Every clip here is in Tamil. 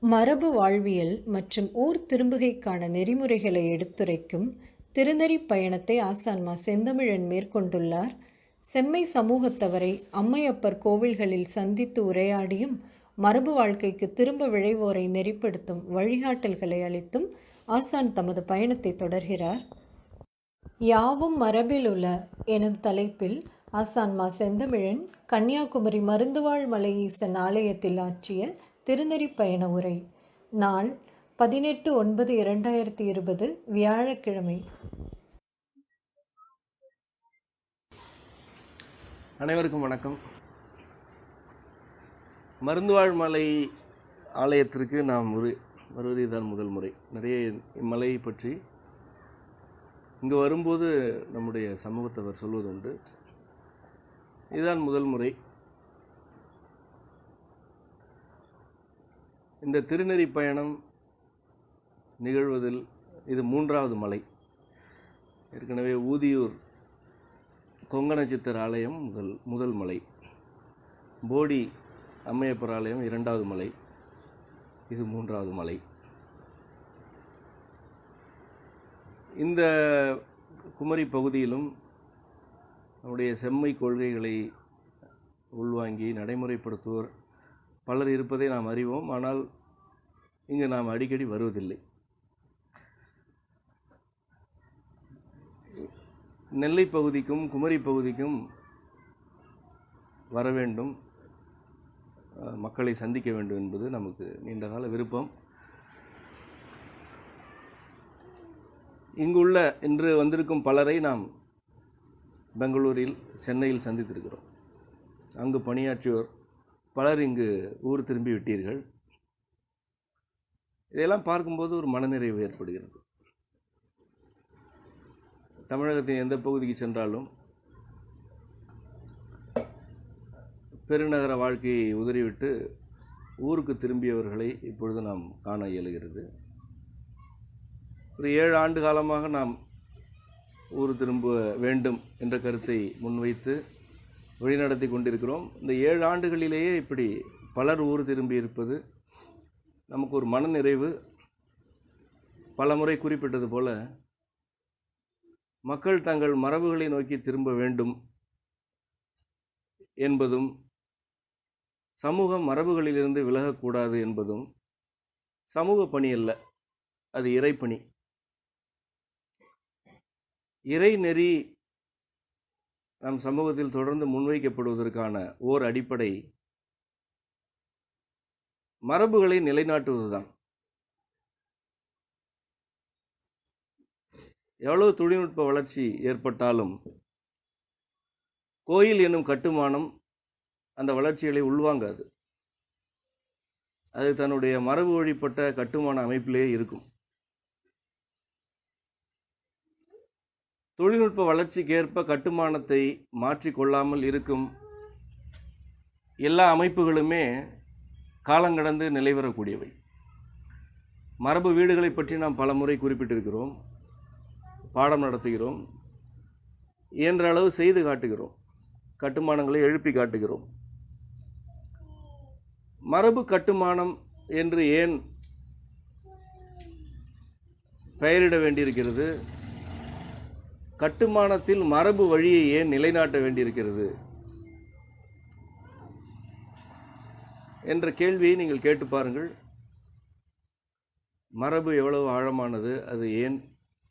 மரபு வாழ்வியல் மற்றும் ஊர் திரும்புகைக்கான நெறிமுறைகளை எடுத்துரைக்கும் திருநெறி பயணத்தை ஆசான் மா. செந்தமிழன் மேற்கொண்டுள்ளார். செம்மை சமூகத்தவரை அம்மையப்பர் கோவில்களில் சந்தித்து உரையாடியும் மரபு வாழ்க்கைக்கு திரும்ப விழைவோரை நெறிப்படுத்தும் வழிகாட்டல்களை அளித்தும் ஆசான் தமது பயணத்தை தொடர்கிறார். யாவும் மரபிலுள எனும் தலைப்பில் ஆசான் மா. செந்தமிழன் கன்னியாகுமரி மருந்துவாழ் மலை ஈசன் ஆலயத்தில் ஆற்றிய திருநெறி பயண உரை. நாள் 18/9/2020 வியாழக்கிழமை. அனைவருக்கும் வணக்கம். மருந்துவாழ் மலை ஆலயத்திற்கு நாம் வருவது இதுதான் முதல் முறை. நிறைய இம்மலையை பற்றி இங்கு வரும்போது நம்முடைய சமூகத்தவர் சொல்வதுண்டு. இதுதான் முதல் முறை. இந்த திருநெறி பயணம் நிகழ்வதில் இது 3வது மலை. ஏற்கனவே ஊதியூர் கொங்கண சித்தர் ஆலயம் முதல் மலை, போடி அம்மையப்பர் ஆலயம் 2வது மலை, இது 3வது மலை. இந்த குமரி பகுதியிலும் நம்முடைய செம்மை கொள்கைகளை உள்வாங்கி நடைமுறைப்படுத்துவோர் பலர் இருப்பதை நாம் அறிவோம். ஆனால் இங்கு நாம் அடிக்கடி வருவதில்லை. நெல்லை பகுதிக்கும் குமரி பகுதிக்கும் வர வேண்டும், மக்களை சந்திக்க வேண்டும் என்பது நமக்கு நீண்டகால விருப்பம். இங்குள்ள இன்று வந்திருக்கும் பலரை நாம் பெங்களூரில், சென்னையில் சந்தித்திருக்கிறோம். அங்கு பணியாற்றியோர் பலர் இங்கு ஊர் திரும்பி விட்டீர்கள். இதையெல்லாம் பார்க்கும்போது ஒரு மனநிறைவு ஏற்படுகிறது. தமிழகத்தின் எந்த பகுதிக்கு சென்றாலும் பெருநகர வாழ்க்கையை உதறிவிட்டு ஊருக்கு திரும்பியவர்களை இப்பொழுது நாம் காண இயலுகிறது. ஒரு 7 ஆண்டு காலமாக நாம் ஊர் திரும்ப வேண்டும் என்ற கருத்தை முன்வைத்து வழிநடத்தி கொண்டிருக்கிறோம். இந்த 7 ஆண்டுகளிலேயே இப்படி பலர் ஊர் திரும்பி இருப்பது நமக்கு ஒரு மனநிறைவு. பல முறை குறிப்பிட்டது போல மக்கள் தங்கள் மரபுகளை நோக்கி திரும்ப வேண்டும் என்பதும், சமூகம் மரபுகளிலிருந்து விலகக்கூடாது என்பதும் சமூக பணி அல்ல, அது இறைப்பணி. இறை நெறி நம் சமூகத்தில் தொடர்ந்து முன்வைக்கப்படுவதற்கான ஓர் அடிப்படை மரபுகளை நிலைநாட்டுவதுதான். எவ்வளவு தொழில்நுட்ப வளர்ச்சி ஏற்பட்டாலும் கோயில் என்னும் கட்டுமானம் அந்த வளர்ச்சிகளை உள்வாங்காது. அது தன்னுடைய மரபு வழிபட்ட கட்டுமான அமைப்பிலேயே இருக்கும். தொழில்நுட்ப வளர்ச்சிக்கேற்ப கட்டுமானத்தை மாற்றிக்கொள்ளாமல் இருக்கும் எல்லா அமைப்புகளுமே காலங்கடந்து நிலைவரக்கூடியவை. மரபு வீடுகளை பற்றி நாம் பல முறை குறிப்பிட்டிருக்கிறோம், பாடம் நடத்துகிறோம், இயன்ற அளவு செய்து காட்டுகிறோம், கட்டுமானங்களை எழுப்பி காட்டுகிறோம். மரபு கட்டுமானம் என்று ஏன் பெயரிட வேண்டியிருக்கிறது? கட்டுமானத்தில் மரபு வழியை ஏன் நிலைநாட்ட வேண்டியிருக்கிறது என்ற கேள்வியை நீங்கள் கேட்டு பாருங்கள். மரபு எவ்வளவு ஆழமானது, அது ஏன்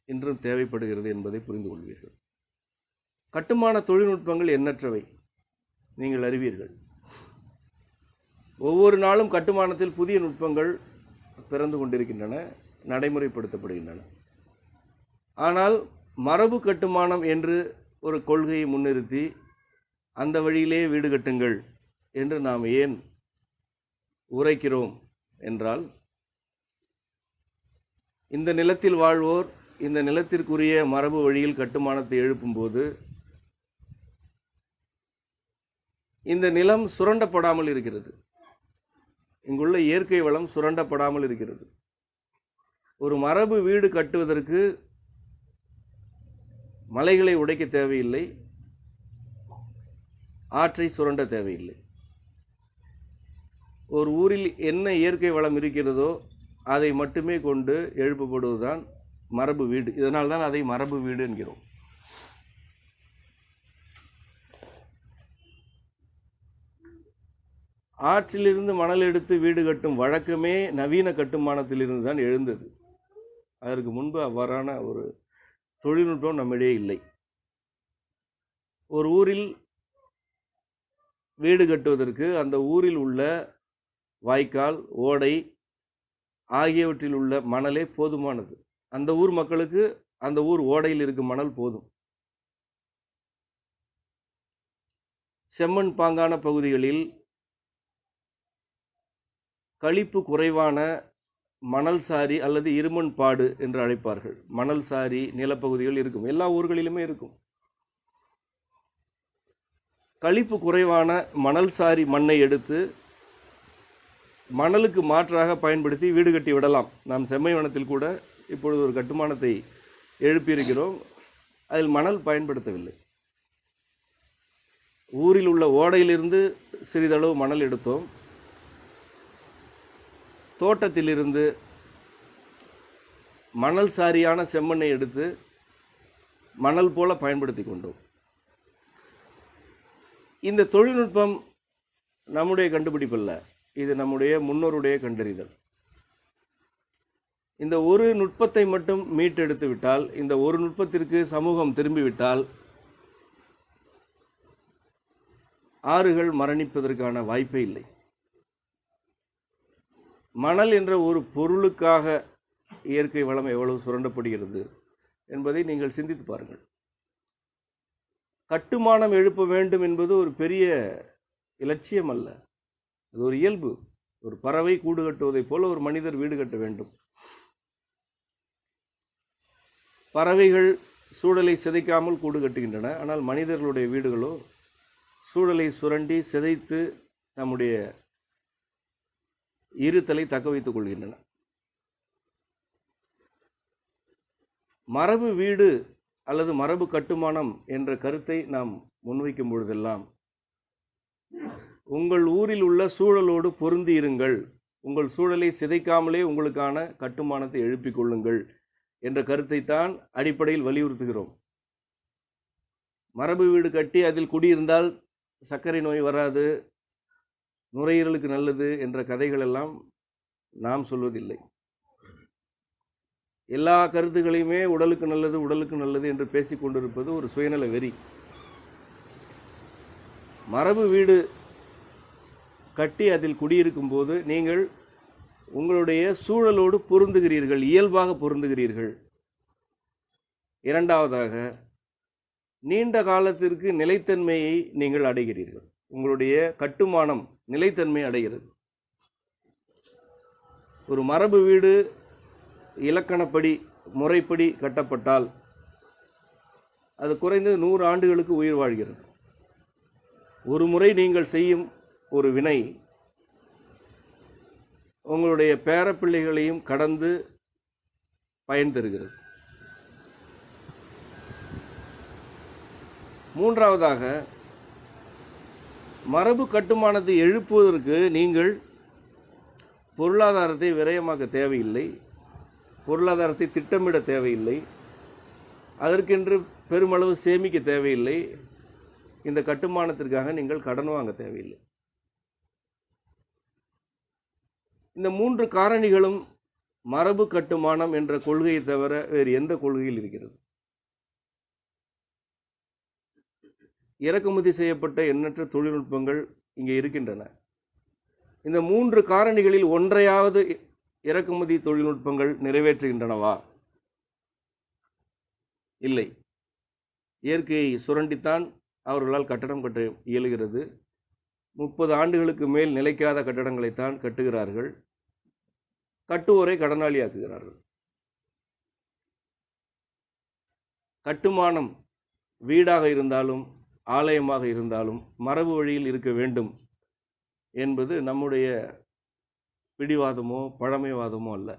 இன்றும் தேவைப்படுகிறது என்பதை புரிந்து கொள்வீர்கள். கட்டுமான தொழில்நுட்பங்கள் எண்ணற்றவை, நீங்கள் அறிவீர்கள். ஒவ்வொரு நாளும் கட்டுமானத்தில் புதிய நுட்பங்கள் பிறந்து கொண்டிருக்கின்றன, நடைமுறைப்படுத்தப்படுகின்றன. ஆனால் மரபு கட்டுமானம் என்று ஒரு கொள்கையை முன்னிறுத்தி அந்த வழியிலே வீடு கட்டுங்கள் என்று நாம் ஏன் உரைக்கிறோம் என்றால், இந்த நிலத்தில் வாழ்வோர் இந்த நிலத்திற்குரிய மரபு வழியில் கட்டுமானத்தை எழுப்பும்போது இந்த நிலம் சுரண்டப்படாமல் இருக்கிறது. இங்குள்ள இயற்கை வளம் சுரண்டப்படாமல் இருக்கிறது. ஒரு மரபு வீடு கட்டுவதற்கு மலைகளை உடைக்க தேவையில்லை, ஆற்றை சுரண்ட தேவையில்லை. ஒரு ஊரில் என்ன இயற்கை வளம் இருக்கிறதோ அதை மட்டுமே கொண்டு எழுப்பப்படுவதுதான் மரபு வீடு. இதனால் தான் அதை மரபு வீடு என்கிறோம். ஆற்றிலிருந்து மணல் எடுத்து வீடு கட்டும் வழக்கமே நவீன கட்டுமானத்திலிருந்து தான் எழுந்தது. அதற்கு முன்பு அவ்வாறான ஒரு தொழில்நுட்பம் நம்மிடையே இல்லை. ஒரு ஊரில் வீடு கட்டுவதற்கு அந்த ஊரில் உள்ள வாய்க்கால், ஓடை ஆகியவற்றில் உள்ள மணலே போதுமானது. அந்த ஊர் மக்களுக்கு அந்த ஊர் ஓடையில் இருக்கும் மணல் போதும். செம்மண் பாங்கான பகுதிகளில் களிப்பு குறைவான மணல் சாரி அல்லது இருமண் பாடு என்று அழைப்பார்கள். மணல் சாரி நிலப்பகுதிகள் இருக்கும், எல்லா ஊர்களிலுமே இருக்கும். களிப்பு குறைவான மணல் சாரி மண்ணை எடுத்து மணலுக்கு மாற்றாக பயன்படுத்தி வீடு கட்டி விடலாம். நாம் செம்மைவனத்தில் கூட இப்பொழுது ஒரு கட்டுமானத்தை எழுப்பியிருக்கிறோம். அதில் மணல் பயன்படுத்தவில்லை. ஊரில் உள்ள ஓடையிலிருந்து சிறிதளவு மணல் எடுத்தோம். தோட்டத்திலிருந்து மணல் சாரியான செம்மண்ணை எடுத்து மணல் போல பயன்படுத்தி கொண்டோம். இந்த தொழில்நுட்பம் நம்முடைய கண்டுபிடிப்பல்ல, இது நம்முடைய முன்னோருடைய கண்டறிதல். இந்த ஒரு நுட்பத்தை மட்டும் மீட்டெடுத்து விட்டால், இந்த ஒரு நுட்பத்திற்கு சமூகம் திரும்பிவிட்டால் ஆறுகள் மரணிப்பதற்கான வாய்ப்பே இல்லை. மணல் என்ற ஒரு பொருளுக்காக இயற்கை வளம் எவ்வளவு சுரண்டப்படுகிறது என்பதை நீங்கள் சிந்தித்து பாருங்கள். கட்டுமானம் எழுப்ப வேண்டும் என்பது ஒரு பெரிய இலட்சியம் அல்ல, அது ஒரு இயல்பு. ஒரு பறவை கூடு கட்டுவதைப் போல ஒரு மனிதர் வீடு கட்ட வேண்டும். பறவைகள் சூழலை சிதைக்காமல் கூடு கட்டுகின்றன. ஆனால் மனிதர்களுடைய வீடுகளோ சூழலை சுரண்டி சிதைத்து நம்முடைய இருத்தலை தக்க வைத்துக் கொள்கின்றன. மரபு வீடு அல்லது மரபு கட்டுமானம் என்ற கருத்தை நாம் முன்வைக்கும் பொழுதெல்லாம் உங்கள் ஊரில் உள்ள சூழலோடு பொருந்தி இருங்கள், உங்கள் சூழலை சிதைக்காமலே உங்களுக்கான கட்டுமானத்தை எழுப்பிக் கொள்ளுங்கள் என்ற கருத்தை தான் அடிப்படையில் வலியுறுத்துகிறோம். மரபு வீடு கட்டி அதில் குடியிருந்தால் சர்க்கரை நோய் வராது, நுரையீரலுக்கு நல்லது என்ற கதைகள் எல்லாம் நாம் சொல்வதில்லை. எல்லா கருத்துக்களையுமே உடலுக்கு நல்லது உடலுக்கு நல்லது என்று பேசிக் கொண்டிருப்பது ஒரு சுயநல வெறி. மரபு வீடு கட்டி அதில் குடியிருக்கும் போது நீங்கள் உங்களுடைய சூழலோடு பொருந்துகிறீர்கள், இயல்பாக பொருந்துகிறீர்கள். இரண்டாவதாக, நீண்ட காலத்திற்கு நிலைத்தன்மையை நீங்கள் அடைகிறீர்கள். உங்களுடைய கட்டுமானம் நிலைத்தன்மை அடைகிறது. ஒரு மரபு வீடு இலக்கணப்படி முறைப்படி கட்டப்பட்டால் அது குறைந்தது 100 ஆண்டுகளுக்கு உயிர் வாழ்கிறது. ஒரு முறை நீங்கள் செய்யும் ஒரு வினை உங்களுடைய பேரப்பிள்ளைகளையும் கடந்து பயன் தருகிறது. மூன்றாவதாக, மரபு கட்டுமானத்தை எழுப்புவதற்கு நீங்கள் பொருளாதாரத்தை விரயமாக்க தேவையில்லை, பொருளாதாரத்தை திட்டமிட தேவையில்லை, அதற்கென்று பெருமளவு சேமிக்க தேவையில்லை, இந்த கட்டுமானத்திற்காக நீங்கள் கடன் வாங்க தேவையில்லை. இந்த 3 காரணிகளும் மரபு கட்டுமானம் என்ற கொள்கையை தவிர வேறு எந்த கொள்கையில் இருக்கிறது? இறக்குமதி செய்யப்பட்ட எண்ணற்ற தொழில்நுட்பங்கள் இங்கே இருக்கின்றன. இந்த 3 காரணிகளில் ஒன்றையாவது இறக்குமதி தொழில்நுட்பங்கள் நிறைவேற்றுகின்றனவா? இல்லை. இயற்கையை சுரண்டித்தான் அவர்களால் கட்டடம் கட்ட இயலுகிறது. 30 ஆண்டுகளுக்கு மேல் நிலைக்காத கட்டடங்களைத்தான் கட்டுகிறார்கள். கட்டுவோரை கடனாளியாக்குகிறார்கள். கட்டுமானம் வீடாக இருந்தாலும் ஆலயமாக இருந்தாலும் மரபு வழியில் இருக்க வேண்டும் என்பது நம்முடைய பிடிவாதமோ பழமைவாதமோ அல்ல.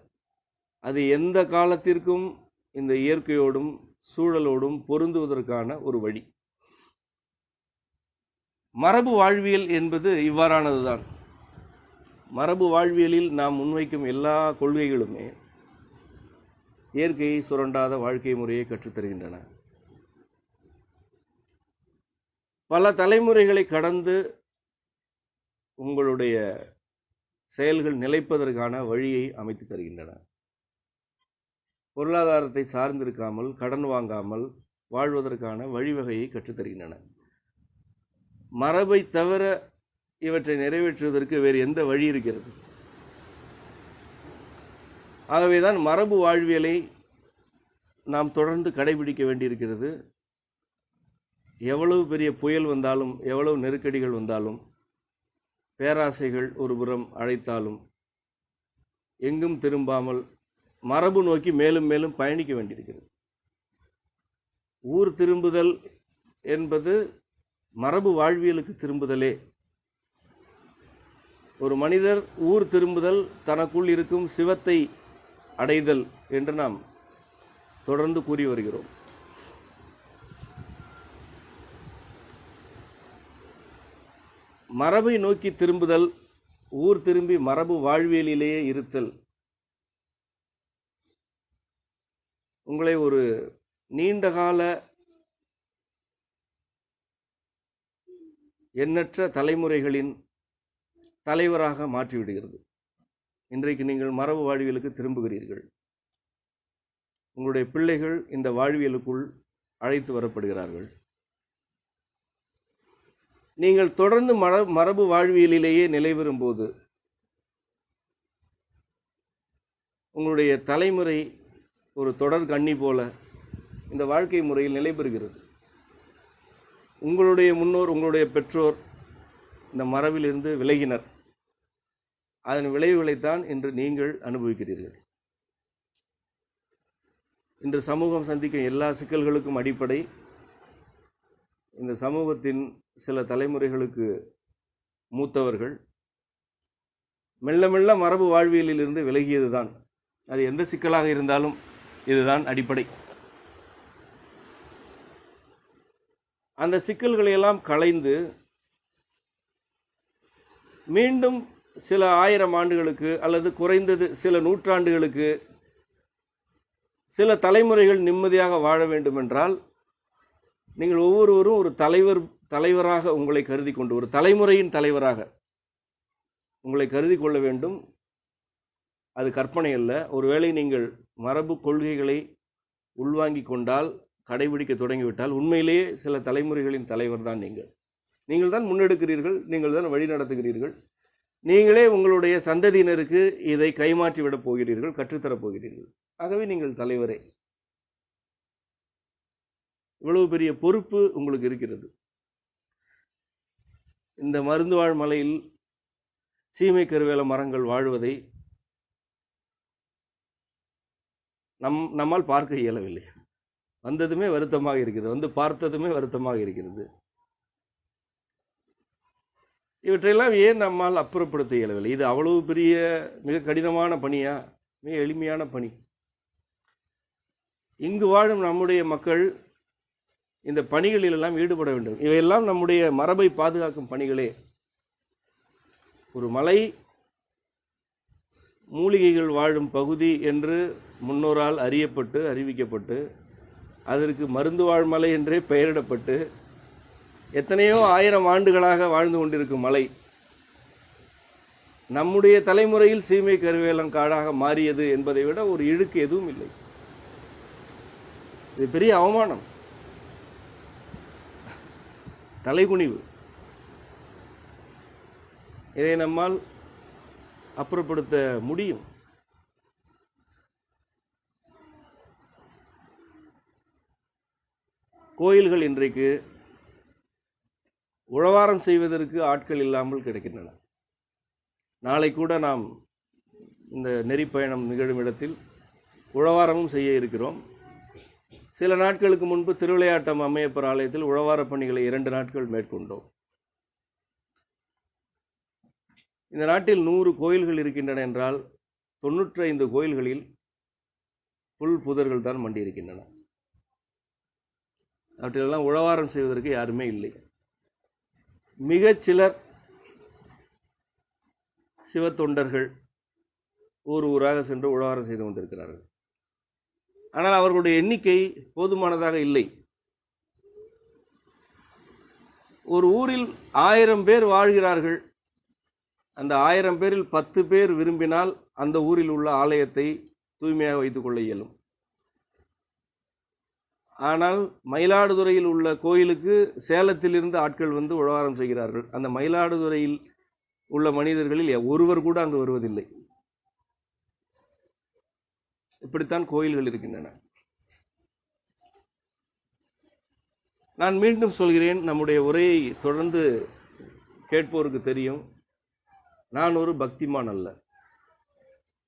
அது எந்த காலத்திற்கும் இந்த இயற்கையோடும் சூழலோடும் பொருந்துவதற்கான ஒரு வழி. மரபு வாழ்வியல் என்பது இவ்வாறானதுதான். மரபு வாழ்வியலில் நாம் முன்வைக்கும் எல்லா கொள்கைகளுமே இயற்கையை சுரண்டாத வாழ்க்கை முறையை கற்றுத்தருகின்றன. பல தலைமுறைகளை கடந்து உங்களுடைய செயல்கள் நிலைப்பதற்கான வழியை அமைத்து தருகின்றன. பொருளாதாரத்தை சார்ந்திருக்காமல், கடன் வாங்காமல் வாழ்வதற்கான வழிவகையை கற்றுத்தருகின்றன. மரபை தவிர இவற்றை நிறைவேற்றுவதற்கு வேறு எந்த வழி இருக்கிறது? ஆகவேதான் மரபு வாழ்வியலை நாம் தொடர்ந்து கடைபிடிக்க வேண்டியிருக்கிறது. எவ்வளவு பெரிய புயல் வந்தாலும், எவ்வளவு நெருக்கடிகள் வந்தாலும், பேராசைகள் ஒருபுறம் அழைத்தாலும் எங்கும் திரும்பாமல் மரபு நோக்கி மேலும் மேலும் பயணிக்க வேண்டியிருக்கிறது. ஊர் திரும்புதல் என்பது மரபு வாழ்வியலுக்கு திரும்புதலே. ஒரு மனிதர் ஊர் திரும்புதல் தனக்குள் இருக்கும் சிவத்தை அடைதல் என்று நாம் தொடர்ந்து கூறி வருகிறோம். மரபை நோக்கி திரும்புதல், ஊர் திரும்பி மரபு வாழ்வியலிலேயே இருத்தல் உங்களை ஒரு நீண்டகால எண்ணற்ற தலைமுறைகளின் தலைவராக மாற்றிவிடுகிறது. இன்றைக்கு நீங்கள் மரபு வாழ்வியலுக்கு திரும்புகிறீர்கள். உங்களுடைய பிள்ளைகள் இந்த வாழ்வியலுக்குள் அழைத்து வரப்படுகிறார்கள். நீங்கள் தொடர்ந்து மரபு வாழ்வியலிலேயே நிலைபெறும்போது உங்களுடைய தலைமுறை ஒரு தொடர் கண்ணி போல இந்த வாழ்க்கை முறையில் நிலைபெறுகிறது. உங்களுடைய முன்னோர், உங்களுடைய பெற்றோர் இந்த மரபிலிருந்து விலகினர். அதன் விளைவுகளைத்தான் இன்று நீங்கள் அனுபவிக்கிறீர்கள். இன்று சமூகம் சந்திக்கும் எல்லா சிக்கல்களுக்கும் அடிப்படை இந்த சமூகத்தின் சில தலைமுறைகளுக்கு மூத்தவர்கள் மெல்ல மெல்ல மரபு வாழ்வியலில் இருந்து விலகியது தான். அது எந்த சிக்கலாக இருந்தாலும் இதுதான் அடிப்படை. அந்த சிக்கல்களை எல்லாம் களைந்து மீண்டும் சில 1000 ஆண்டுகளுக்கு அல்லது குறைந்தது சில நூற்றாண்டுகளுக்கு சில தலைமுறைகள் நிம்மதியாக வாழ வேண்டுமென்றால் நீங்கள் ஒவ்வொருவரும் ஒரு தலைவராக உங்களை கருதி கொண்டு, ஒரு தலைமுறையின் தலைவராக உங்களை கருதி கொள்ள வேண்டும். அது கற்பனை அல்ல. ஒருவேளை நீங்கள் மரபு கொள்கைகளை உள்வாங்கி கொண்டால், கடைபிடிக்க தொடங்கிவிட்டால், உண்மையிலேயே சில தலைமுறைகளின் தலைவர் தான் நீங்கள் தான் முன்னெடுக்கிறீர்கள், நீங்கள் தான் வழி நடத்துகிறீர்கள். நீங்களே உங்களுடைய சந்ததியினருக்கு இதை கைமாற்றி விடப் போகிறீர்கள், கற்றுத்தரப் போகிறீர்கள். ஆகவே நீங்கள் தலைவரே. இவ்வளவு பெரிய பொறுப்பு உங்களுக்கு இருக்கிறது. இந்த மருந்துவாழ் மலையில் சீமை கருவேல மரங்கள் வாழ்வதை நம்மால் பார்க்க இயலவில்லை. வந்ததுமே வருத்தமாக இருக்கிறது, வந்து பார்த்ததுமே வருத்தமாக இருக்கிறது. இவற்றையெல்லாம் ஏன் நம்மால் அப்புறப்படுத்த இயலவில்லை? இது அவ்வளவு பெரிய மிக கடினமான பணியா? மிக எளிமையான பணி. இங்கு வாழும் நம்முடைய மக்கள் இந்த பணிகளிலெல்லாம் ஈடுபட வேண்டும். இவையெல்லாம் நம்முடைய மரபை பாதுகாக்கும் பணிகளே. ஒரு மலை மூலிகைகள் வாழும் பகுதி என்று முன்னோரால் அறிவிக்கப்பட்டு அதற்கு மருந்து வாழ் மலை என்றே பெயரிடப்பட்டு எத்தனையோ 1000 ஆண்டுகளாக வாழ்ந்து கொண்டிருக்கும் மலை நம்முடைய தலைமுறையில் சீமை கருவேலங்காடாக மாறியது என்பதை விட ஒரு இழுக்கு எதுவும் இல்லை. இது பெரிய அவமானம், தலைகுனிவு. இதை நம்மால் அப்புறப்படுத்த முடியும். கோயில்கள் இன்றைக்கு உழவாரம் செய்வதற்கு ஆட்கள் இல்லாமல் கிடக்கின்றன. நாளை கூட நாம் இந்த நெறிப்பயணம் நிகழும் இடத்தில் உழவாரமும் செய்ய இருக்கிறோம். சில நாட்களுக்கு முன்பு திருவிளையாட்டம் அம்மையப்பர் ஆலயத்தில் உழவார பணிகளை 2 நாட்கள் மேற்கொண்டோம். இந்த நாட்டில் 100 கோயில்கள் இருக்கின்றன என்றால் 95 கோயில்களில் புல் புதர்கள் தான் மண்டி இருக்கின்றன. அவற்றிலெல்லாம் உழவாரம் செய்வதற்கு யாருமே இல்லை. மிகச் சிலர் சிவத்தொண்டர்கள் ஊர் ஊராக சென்று உழவாரம் செய்து கொண்டிருக்கிறார்கள். ஆனால் அவர்களுடைய எண்ணிக்கை போதுமானதாக இல்லை. ஒரு ஊரில் 1000 பேர் வாழ்கிறார்கள். அந்த 1000 பேரில் 10 பேர் விரும்பினால் அந்த ஊரில் உள்ள ஆலயத்தை தூய்மையாக வைத்துக்கொள்ள இயலும். ஆனால் மயிலாடுதுறையில் உள்ள கோயிலுக்கு சேலத்திலிருந்து ஆட்கள் வந்து உழவாரம் செய்கிறார்கள். அந்த மயிலாடுதுறையில் உள்ள மனிதர்களில் ஒருவர் கூட அங்கு வருவதில்லை. இப்படித்தான் கோயில்கள் இருக்கின்றன. நான் மீண்டும் சொல்கிறேன், நம்முடைய உரையை தொடர்ந்து கேட்போருக்கு தெரியும், நான் ஒரு பக்திமான் அல்ல,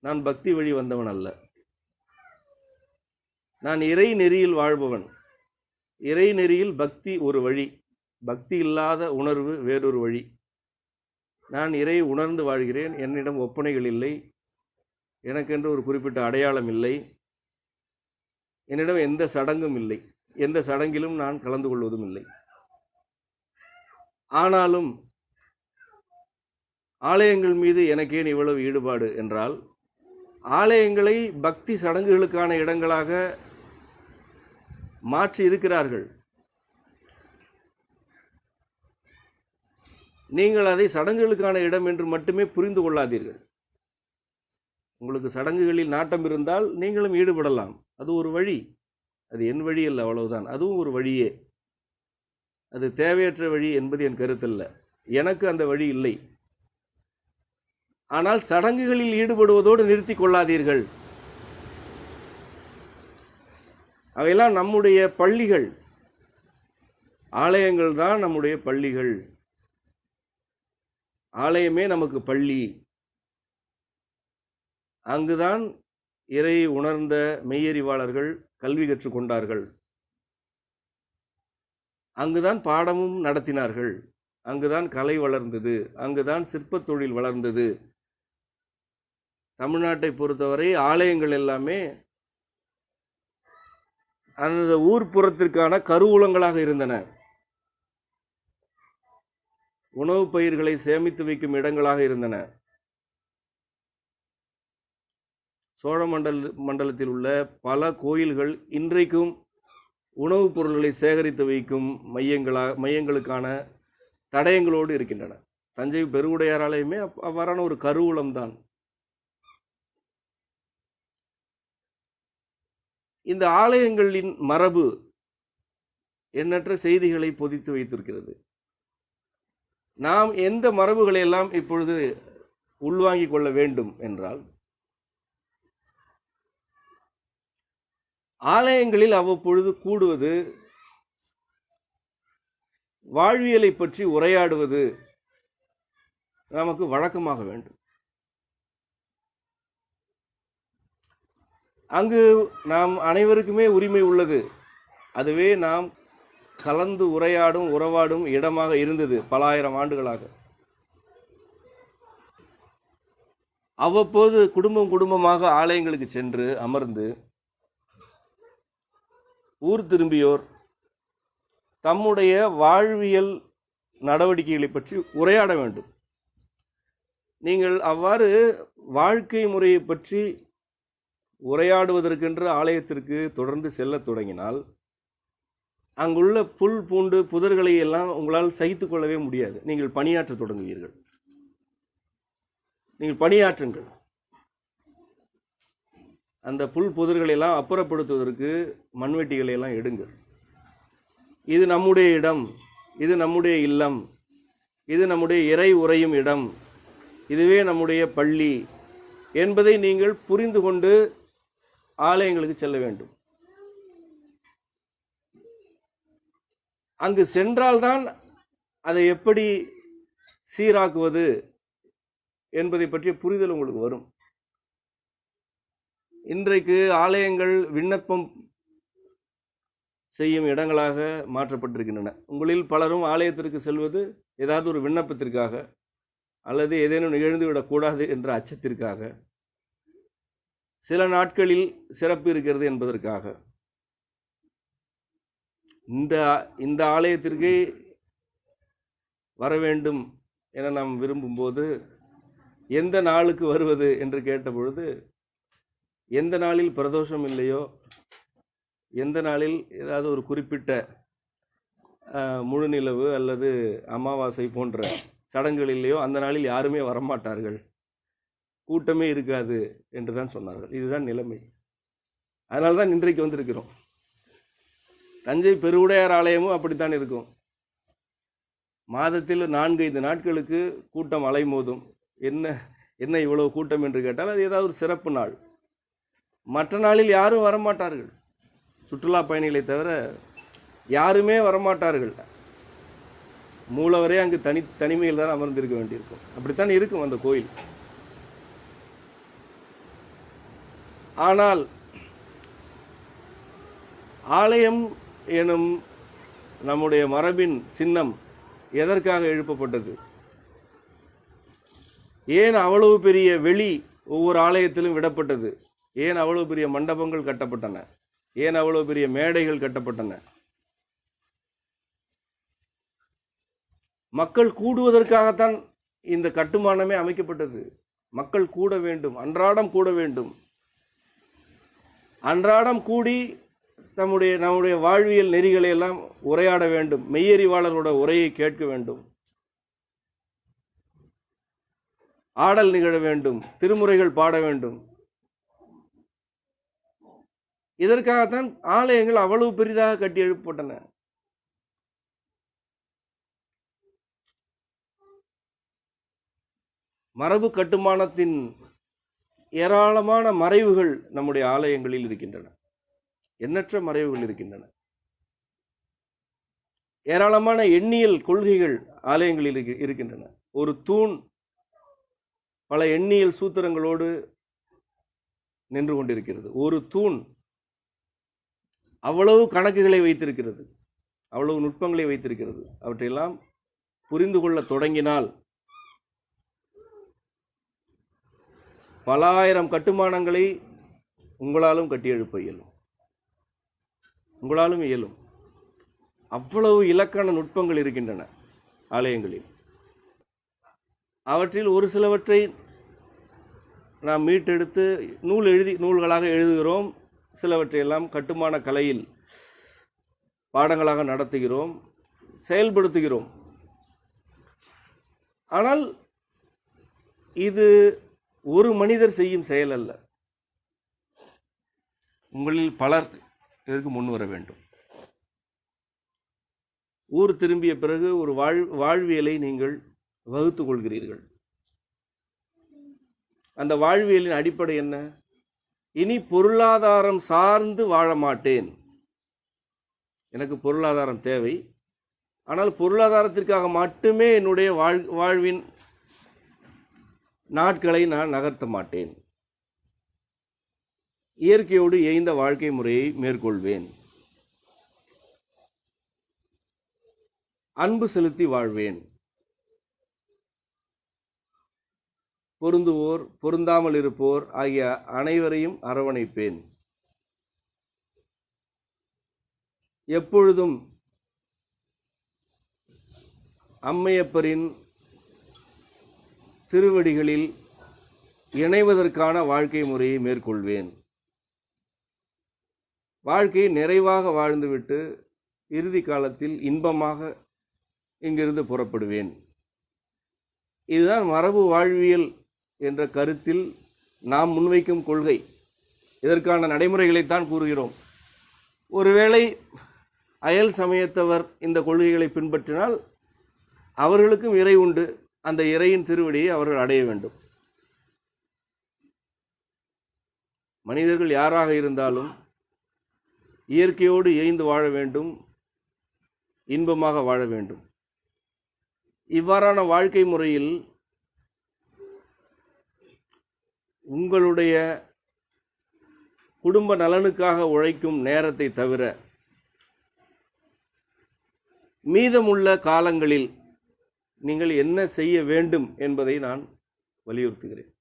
நான் பக்தி வழி வந்தவன் அல்ல. நான் இறை நெறியில் வாழ்பவன். இறை நெறியில் பக்தி ஒரு வழி, பக்தி இல்லாத உணர்வு வேறொரு வழி. நான் இறை உணர்ந்து வாழ்கிறேன். என்னிடம் ஒப்பனைகள் இல்லை, எனக்கென்று ஒரு குறிப்பிட்ட அடையாளம் இல்லை, என்னிடம் எந்த சடங்கும் இல்லை, எந்த சடங்கிலும் நான் கலந்து கொள்வதும் இல்லை. ஆனாலும் ஆலயங்கள் மீது எனக்கேன் இவ்வளவு ஈடுபாடு என்றால், ஆலயங்களை பக்தி சடங்குகளுக்கான இடங்களாக மாற்றி இருக்கிறார்கள். நீங்கள் அதை சடங்குகளுக்கான இடம் என்று மட்டுமே புரிந்து கொள்ளாதீர்கள். உங்களுக்கு சடங்குகளில் நாட்டம் இருந்தால் நீங்களும் ஈடுபடலாம், அது ஒரு வழி. அது என் வழி அல்ல, அவ்வளவுதான். அதுவும் ஒரு வழியே. அது தேவையற்ற வழி என்பது என் கருத்தல்ல. எனக்கு அந்த வழி இல்லை. ஆனால் சடங்குகளில் ஈடுபடுவதோடு நிறுத்தி கொள்ளாதீர்கள். அவையெல்லாம் நம்முடைய பள்ளிகள். ஆலயங்கள் தான் நம்முடைய பள்ளிகள். ஆலயமே நமக்கு பள்ளி. அங்குதான் இறை உணர்ந்த மெய்யறிவாளர்கள் கல்வி கற்றுக்கொண்டார்கள். அங்குதான் பாடமும் நடத்தினார்கள். அங்குதான் கலை வளர்ந்தது. அங்குதான் சிற்பத் தொழில் வளர்ந்தது. தமிழ்நாட்டை பொறுத்தவரை ஆலயங்கள் எல்லாமே அந்த ஊர்ப்புறத்திற்கான கருவூலங்களாக இருந்தன. உணவுப் பயிர்களை சேமித்து வைக்கும் இடங்களாக இருந்தன. சோழ மண்டலத்தில் உள்ள பல கோயில்கள் இன்றைக்கும் உணவுப் பொருள்களை சேகரித்து வைக்கும் மையங்களுக்கான தடயங்களோடு இருக்கின்றன. தஞ்சை பெருவுடையார் ஆலயமே அவ்வாறான ஒரு கருவூலம்தான். இந்த ஆலயங்களின் மரபு எண்ணற்ற செய்திகளை பொதித்து வைத்திருக்கிறது. நாம் எந்த மரபுகளை எல்லாம் இப்பொழுது உள்வாங்கிக் கொள்ள வேண்டும் என்றால், ஆலயங்களில் அவ்வப்பொழுது கூடுவது, வாழ்வியலை பற்றி உரையாடுவது நமக்கு வழக்கமாக வேண்டும். அங்கு நாம் அனைவருக்குமே உரிமை உள்ளது. அதுவே நாம் கலந்து உரையாடும் உறவாடும் இடமாக இருந்தது பல ஆயிரம் ஆண்டுகளாக. அவ்வப்போது குடும்பமாக ஆலயங்களுக்கு சென்று அமர்ந்து ஊர் திரும்பியோர் தம்முடைய வாழ்வியல் நடவடிக்கைகளை பற்றி உரையாட வேண்டும். நீங்கள் அவ்வாறு வாழ்க்கை முறையை பற்றி உரையாடுவதற்கென்று ஆலயத்திற்கு தொடர்ந்து செல்ல தொடங்கினால், அங்குள்ள புல் பூண்டு புதர்களை எல்லாம் உங்களால் சகித்து கொள்ளவே முடியாது. நீங்கள் பணியாற்ற தொடங்குவீர்கள். நீங்கள் பணியாற்றுங்கள். அந்த புல் புதர்களை எல்லாம் அப்புறப்படுத்துவதற்கு மண்வெட்டிகளை எல்லாம் எடுங்கள். இது நம்முடைய இடம், இது நம்முடைய இல்லம், இது நம்முடைய இறை உறையும் இடம், இதுவே நம்முடைய பள்ளி என்பதை நீங்கள் புரிந்து கொண்டு ஆலயங்களுக்கு செல்ல வேண்டும். அங்கு சென்றால்தான் அதை எப்படி சீராக்குவது என்பதை பற்றிய புரிதல் உங்களுக்கு வரும். இன்றைக்கு ஆலயங்கள் விண்ணப்பம் செய்யும் இடங்களாக மாற்றப்பட்டிருக்கின்றன. உங்களில் பலரும் ஆலயத்திற்கு செல்வது ஏதாவது ஒரு விண்ணப்பத்திற்காக, அல்லது ஏதேனும் நிகழ்ந்துவிடக்கூடாது என்ற அச்சத்திற்காக, சில நாட்களில் சிறப்பு இருக்கிறது என்பதற்காக. இந்த ஆலயத்திற்கு வர வேண்டும் என நாம் விரும்பும்போது எந்த நாளுக்கு வருவது என்று கேட்டபொழுது, எந்த நாளில் பிரதோஷம் இல்லையோ, எந்த நாளில் ஏதாவது ஒரு குறிப்பிட்ட முழுநிலவு அல்லது அமாவாசை போன்ற சடங்குகள் இல்லையோ அந்த நாளில் யாருமே வரமாட்டார்கள், கூட்டமே இருக்காது என்று தான் சொன்னார்கள். இதுதான் நிலைமை. அதனால தான் இன்றைக்கு வந்திருக்கிறோம். தஞ்சை பெருவுடையார் ஆலயமும் அப்படித்தான் இருக்கும். மாதத்தில் 4-5 நாட்களுக்கு கூட்டம் அலைமோதும். என்ன இவ்வளவு கூட்டம் என்று கேட்டால் அது ஏதாவது ஒரு சிறப்பு நாள். மற்ற நாளில் யாரும் வரமாட்டார்கள். சுற்றுலா பயணிகளை தவிர யாருமே வரமாட்டார்கள். மூலவரே அங்கு தனிமையில் தான் அமர்ந்திருக்க வேண்டியிருக்கும். அப்படித்தான் இருக்கும் அந்த கோயில். ஆனால் ஆலயம் எனும் நம்முடைய மரபின் சின்னம் எதற்காக எழுப்பப்பட்டது? ஏன் அவ்வளவு பெரிய வெளி ஒவ்வொரு ஆலயத்திலும் விடப்பட்டது? ஏன் அவ்வளவு பெரிய மண்டபங்கள் கட்டப்பட்டன? ஏன் அவ்வளவு பெரிய மேடைகள் கட்டப்பட்டன? மக்கள் கூடுவதற்காகத்தான் இந்த கட்டுமானமே அமைக்கப்பட்டது. மக்கள் கூட வேண்டும், அன்றாடம் கூட வேண்டும். அன்றாடம் கூடி நம்முடைய வாழ்வியல் நெறிகளை எல்லாம் உரையாட வேண்டும். மெய்யறிவாளரோட உரையை கேட்க வேண்டும். ஆடல் நிகழ வேண்டும், திருமுறைகள் பாட வேண்டும். இதற்காகத்தான் ஆலயங்கள் அவ்வளவு பெரிதாக கட்டி எழுப்பப்பட்டன. மரபு கட்டுமானத்தின் ஏராளமான மறைவுகள் நம்முடைய ஆலயங்களில் இருக்கின்றன. எண்ணற்ற மறைவுகள் இருக்கின்றன. ஏராளமான எண்ணியல் கொள்கைகள் ஆலயங்களில் இருக்கின்றன. ஒரு தூண் பல எண்ணியல் சூத்திரங்களோடு நின்று கொண்டிருக்கிறது. ஒரு தூண் அவ்வளவு கணக்குகளை வைத்திருக்கிறது, அவ்வளவு நுட்பங்களை வைத்திருக்கிறது. அவற்றையெல்லாம் புரிந்து கொள்ள தொடங்கினால் பல ஆயிரம் கட்டுமானங்களை உங்களாலும் கட்டி எழுப்ப இயலும். உங்களாலும் இயலும். அவ்வளவு இலக்கண நுட்பங்கள் இருக்கின்றன ஆலயங்களில். அவற்றில் ஒரு சிலவற்றை நாம் மீட்டெடுத்து நூல்களாக எழுதுகிறோம். சிலவற்றையெல்லாம் கட்டுமான கலையில் பாடங்களாக நடத்துகிறோம், செயல்படுத்துகிறோம். ஆனால் இது ஒரு மனிதர் செய்யும் செயல் அல்ல. உங்களில் பலர் இதற்கு முன் வர வேண்டும். ஊர் திரும்பிய பிறகு ஒரு வாழ்வியலை நீங்கள் வகுத்துக் கொள்கிறீர்கள். அந்த வாழ்வியலின் அடிப்படை என்ன? இனி பொருளாதாரம் சார்ந்து வாழ மாட்டேன். எனக்கு பொருளாதாரம் தேவை, ஆனால் பொருளாதாரத்திற்காக மட்டுமே என்னுடைய வாழ்வின் நாட்களை நான் நகர்த்த மாட்டேன். இயற்கையோடு இயைந்த வாழ்க்கை முறையை மேற்கொள்வேன். அன்பு செலுத்தி வாழ்வேன். பொருந்துவோர் பொருந்தாமல் இருப்போர் ஆகிய அனைவரையும் அரவணைப்பேன். எப்பொழுதும் அம்மையப்பரின் திருவடிகளில் இணைவதற்கான வாழ்க்கை முறையை மேற்கொள்வேன். வாழ்க்கையை நிறைவாக வாழ்ந்துவிட்டு இறுதி காலத்தில் இன்பமாக இங்கிருந்து புறப்படுவேன். இதுதான் மரபு வாழ்வியல் என்ற கருத்தில் நாம் முன்வைக்கும் கொள்கை. இதற்கான நடைமுறைகளைத்தான் கூறுகிறோம். ஒருவேளை அயல் சமயத்தவர் இந்த கொள்கைகளை பின்பற்றினால் அவர்களுக்கும் இறை உண்டு. அந்த இறையின் திருவடியை அவர்கள் அடைய வேண்டும். மனிதர்கள் யாராக இருந்தாலும் இயற்கையோடு இயைந்து வாழ வேண்டும், இன்பமாக வாழ வேண்டும். இவ்வாறான வாழ்க்கை முறையில் உங்களுடைய குடும்ப நலனுக்காக உழைக்கும் நேரத்தை தவிர மீதமுள்ள காலங்களில் நீங்கள் என்ன செய்ய வேண்டும் என்பதை நான் வலியுறுத்துகிறேன்.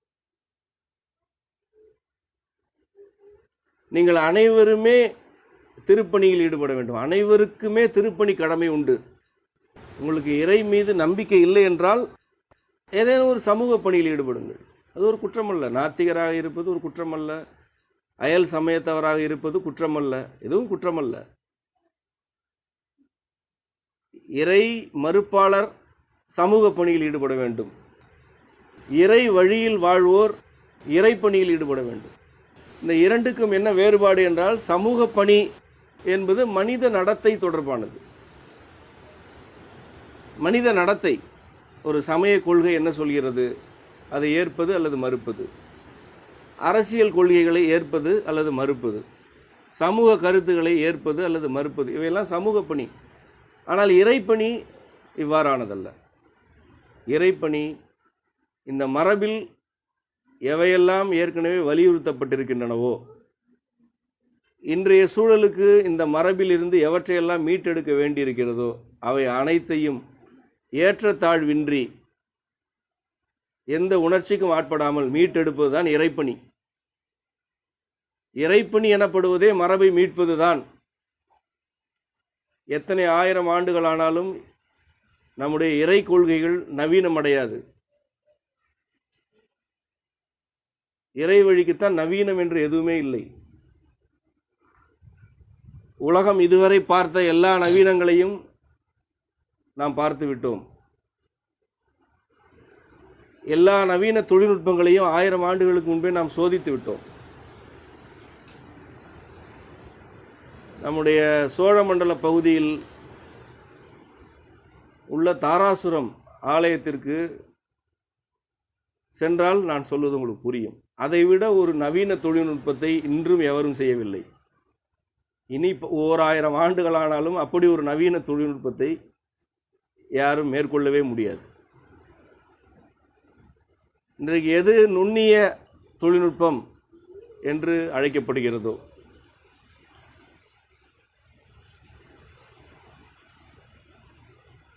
நீங்கள் அனைவருமே திருப்பணியில் ஈடுபட வேண்டும். அனைவருக்குமே திருப்பணி கடமை உண்டு. உங்களுக்கு இறை மீது நம்பிக்கை இல்லை என்றால் ஏதேனும் ஒரு சமூக பணியில் ஈடுபடுங்கள். அது ஒரு குற்றமல்ல. நாத்திகராக இருப்பது ஒரு குற்றமல்ல. அயல் சமயத்தவராக இருப்பது குற்றமல்ல. எதுவும் குற்றமல்ல. இறை மறுப்பாளர் சமூக பணியில் ஈடுபட வேண்டும். இறை வழியில் வாழ்வோர் இறை பணியில் ஈடுபட வேண்டும். இந்த இரண்டுக்கும் என்ன வேறுபாடு என்றால், சமூக பணி என்பது மனித நடத்தை தொடர்பானது. மனித நடத்தை. ஒரு சமய கொள்கை என்ன சொல்கிறது, அதை ஏற்பது அல்லது மறுப்பது. அரசியல் கொள்கைகளை ஏற்பது அல்லது மறுப்பது. சமூக கருத்துக்களை ஏற்பது அல்லது மறுப்பது. இவையெல்லாம் சமூக பணி. ஆனால் இறைப்பணி இவ்வாறானதல்ல. இறைப்பணி இந்த மரபில் எவையெல்லாம் ஏற்கனவே வலியுறுத்தப்பட்டிருக்கின்றனவோ, இன்றைய சூழலுக்கு இந்த மரபில் இருந்து எவற்றையெல்லாம் மீட்டெடுக்க வேண்டியிருக்கிறதோ அவை அனைத்தையும் ஏற்றத்தாழ்வின்றி எந்த உணர்ச்சிக்கும் ஆட்படாமல் மீட்டெடுப்பது தான் இறைப்பணி. இறைப்பணி எனப்படுவதே மரபை மீட்பது தான். எத்தனை ஆயிரம் ஆண்டுகளானாலும் நம்முடைய இறை கொள்கைகள் நவீனமடையாது. இறை வழிக்குத்தான் நவீனம் என்று எதுவுமே இல்லை. உலகம் இதுவரை பார்த்த எல்லா நவீனங்களையும் நாம் பார்த்து விட்டோம். எல்லா நவீன தொழில்நுட்பங்களையும் 1000 ஆண்டுகளுக்கு முன்பே நாம் சோதித்து விட்டோம். நம்முடைய சோழமண்டல பகுதியில் உள்ள தாராசுரம் ஆலயத்திற்கு சென்றால் நான் சொல்வது உங்களுக்கு புரியும். அதைவிட ஒரு நவீன தொழில்நுட்பத்தை இன்றும் எவரும் செய்யவில்லை. இனி 1000 ஆண்டுகளானாலும் அப்படி ஒரு நவீன தொழில்நுட்பத்தை யாரும் மேற்கொள்ளவே முடியாது. இன்றைக்கு எது நுண்ணிய தொழில்நுட்பம் என்று அழைக்கப்படுகிறதோ,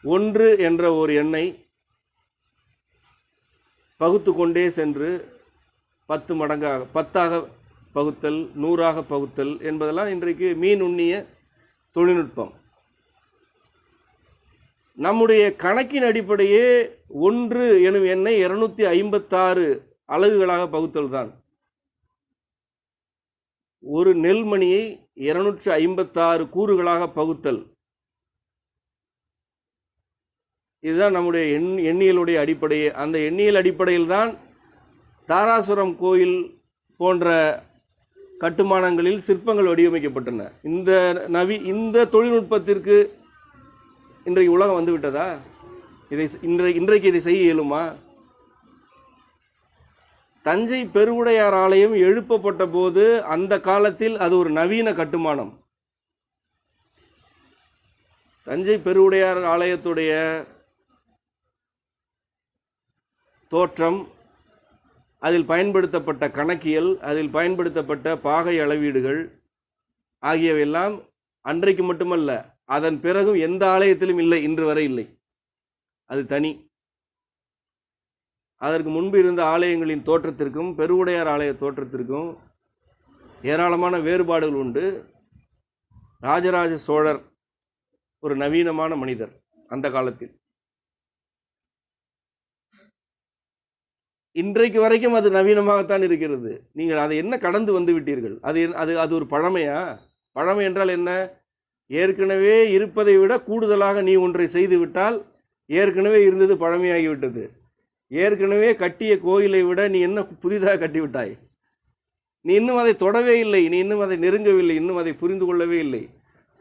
ஒன்று என்ற ஒரு எண்ணை பகுத்து கொண்டே சென்று 10 மடங்காக 10ஆக பகுத்தல், 100ஆக பகுத்தல் என்பதெல்லாம் இன்றைக்கு நுண்ணிய தொழில்நுட்பம். நம்முடைய கணக்கின் அடிப்படையே 1 எனும் எண்ணை 256 அலகுகளாக பகுத்தல் தான். ஒரு நெல்மணியை 256 கூறுகளாக பகுத்தல். இதுதான் நம்முடைய எண்ணியலுடைய அடிப்படையே. அந்த எண்ணியல் அடிப்படையில் தான் தாராசுரம் கோயில் போன்ற கட்டுமானங்களில் சிற்பங்கள் வடிவமைக்கப்பட்டன. இந்த தொழில்நுட்பத்திற்கு இன்றைக்கு உலகம் வந்துவிட்டதா? இன்றைக்கு இதை செய்ய இயலுமா? தஞ்சை பெருவுடையார் ஆலயம் எழுப்பப்பட்ட போது அந்த காலத்தில் அது ஒரு நவீன கட்டுமானம். தஞ்சை பெருவுடையார் ஆலயத்துடைய தோற்றம், அதில் பயன்படுத்தப்பட்ட கணக்கியல், அதில் பயன்படுத்தப்பட்ட பாகை அளவீடுகள் ஆகியவையெல்லாம் அன்றைக்கு மட்டுமல்ல, அதன் பிறகும் எந்த ஆலயத்திலும் இல்லை, இன்று வரை இல்லை. அது தனி. அதற்கு முன்பு இருந்த ஆலயங்களின் தோற்றத்திற்கும் பெருவுடையார் ஆலய தோற்றத்திற்கும் ஏராளமான வேறுபாடுகள் உண்டு. ராஜராஜ சோழர் ஒரு நவீனமான மனிதர் அந்த காலத்தில். இன்றைக்கு வரைக்கும் அது நவீனமாகத்தான் இருக்கிறது. நீங்கள் அதை என்ன கடந்து வந்து விட்டீர்கள்? அது ஒரு பழமையா? பழமை என்றால் என்ன? ஏற்கனவே இருப்பதை விட கூடுதலாக நீ ஒன்றை செய்து விட்டால் ஏற்கனவே இருந்தது பழமையாகிவிட்டது. ஏற்கனவே கட்டிய கோயிலை விட நீ என்ன புதிதாக கட்டிவிட்டாய்? நீ இன்னும் அதை தொடவே இல்லை, நீ இன்னும் அதை நெருங்கவில்லை, இன்னும் அதை புரிந்து கொள்ளவே இல்லை.